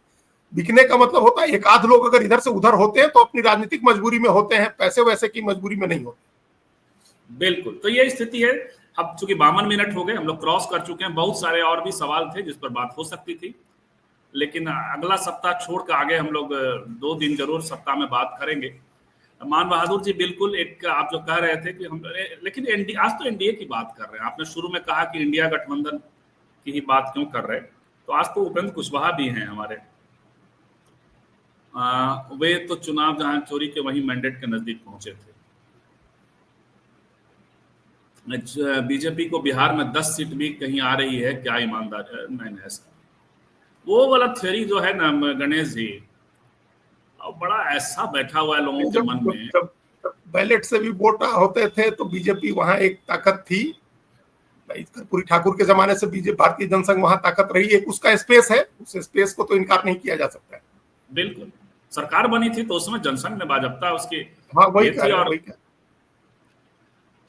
बिकने का मतलब होता है एक आध लोग अगर इधर से उधर होते हैं तो अपनी राजनीतिक मजबूरी में होते हैं, पैसे वैसे की मजबूरी में नहीं होते। बिल्कुल, तो ये स्थिति है। अब चूंकि 52 मिनट हो गए, हम लोग क्रॉस कर चुके हैं। बहुत सारे और भी सवाल थे जिस पर बात हो सकती थी, लेकिन अगला सप्ताह छोड़ कर आगे हम लोग 2 दिन जरूर सप्ताह में बात करेंगे। मान बहादुर जी, बिल्कुल एक आप जो कह रहे थे कि हम, लेकिन आज तो एनडीए की बात कर रहे हैं। आपने शुरू में कहा कि इंडिया गठबंधन की ही बात क्यों कर रहे हैं, तो आज तो उपेंद्र कुशवाहा भी हैं हमारे। वे तो चुनाव जहां चोरी के वहीं मैंडेट के नजदीक पहुंचे थे। बीजेपी को बिहार में 10 सीट भी कहीं आ रही है, क्या ईमानदार है? नहीं ऐसा वो वाला थ्योरी जो है ना गणेश जी, अब बड़ा ऐसा बैठा हुआ है लोगों के मन में। जब बैलेट से भी वोट होते थे तो बीजेपी वहां एक ताकत थी। कर्पूरी ठाकुर के जमाने से बीजेपी, भारतीय जनसंघ वहां ताकत रही है, उसका स्पेस है, उस स्पेस को तो इनकार नहीं किया जा सकता है। बिल्कुल, सरकार बनी थी तो उसमें जनसंघ ने भाजपा उसकी, हाँ वही और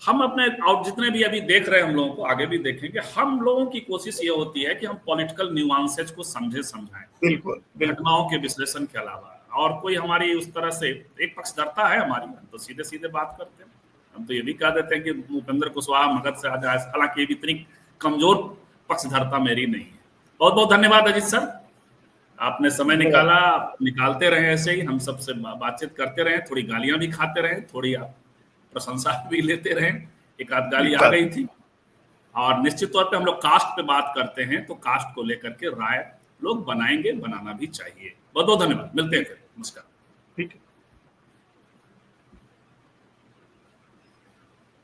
हम अपने और जितने भी अभी देख रहे हैं, हम लोगों को आगे भी देखेंगे। हम लोगों की कोशिश ये होती है कि हम पॉलिटिकल न्यूआंसेज को समझाएं, बिल्कुल घटनाओं के विश्लेषण के अलावा। और कोई हमारी उस तरह से एक पक्षधरता है हमारी, हम तो सीधे सीधे बात करते हैं। हम तो ये भी कह देते हैं कि उपेंद्र कुशवाहा मगध से आ जाए, हालांकि इतनी कमजोर पक्षधरता मेरी नहीं है। बहुत बहुत धन्यवाद अजीत सर, आपने समय निकाला। निकालते रहे ऐसे ही, हम सबसे बातचीत करते रहे, थोड़ी गालियां भी खाते रहे, थोड़ी आप प्रशंसा भी लेते रहे। एक आध गाली आ गई थी। और निश्चित तौर पे हम लोग कास्ट पे बात करते हैं तो कास्ट को लेकर के राय लोग बनाएंगे, बनाना भी चाहिए। बहुत बहुत धन्यवाद, मिलते हैं फिर, नमस्कार। ठीक है।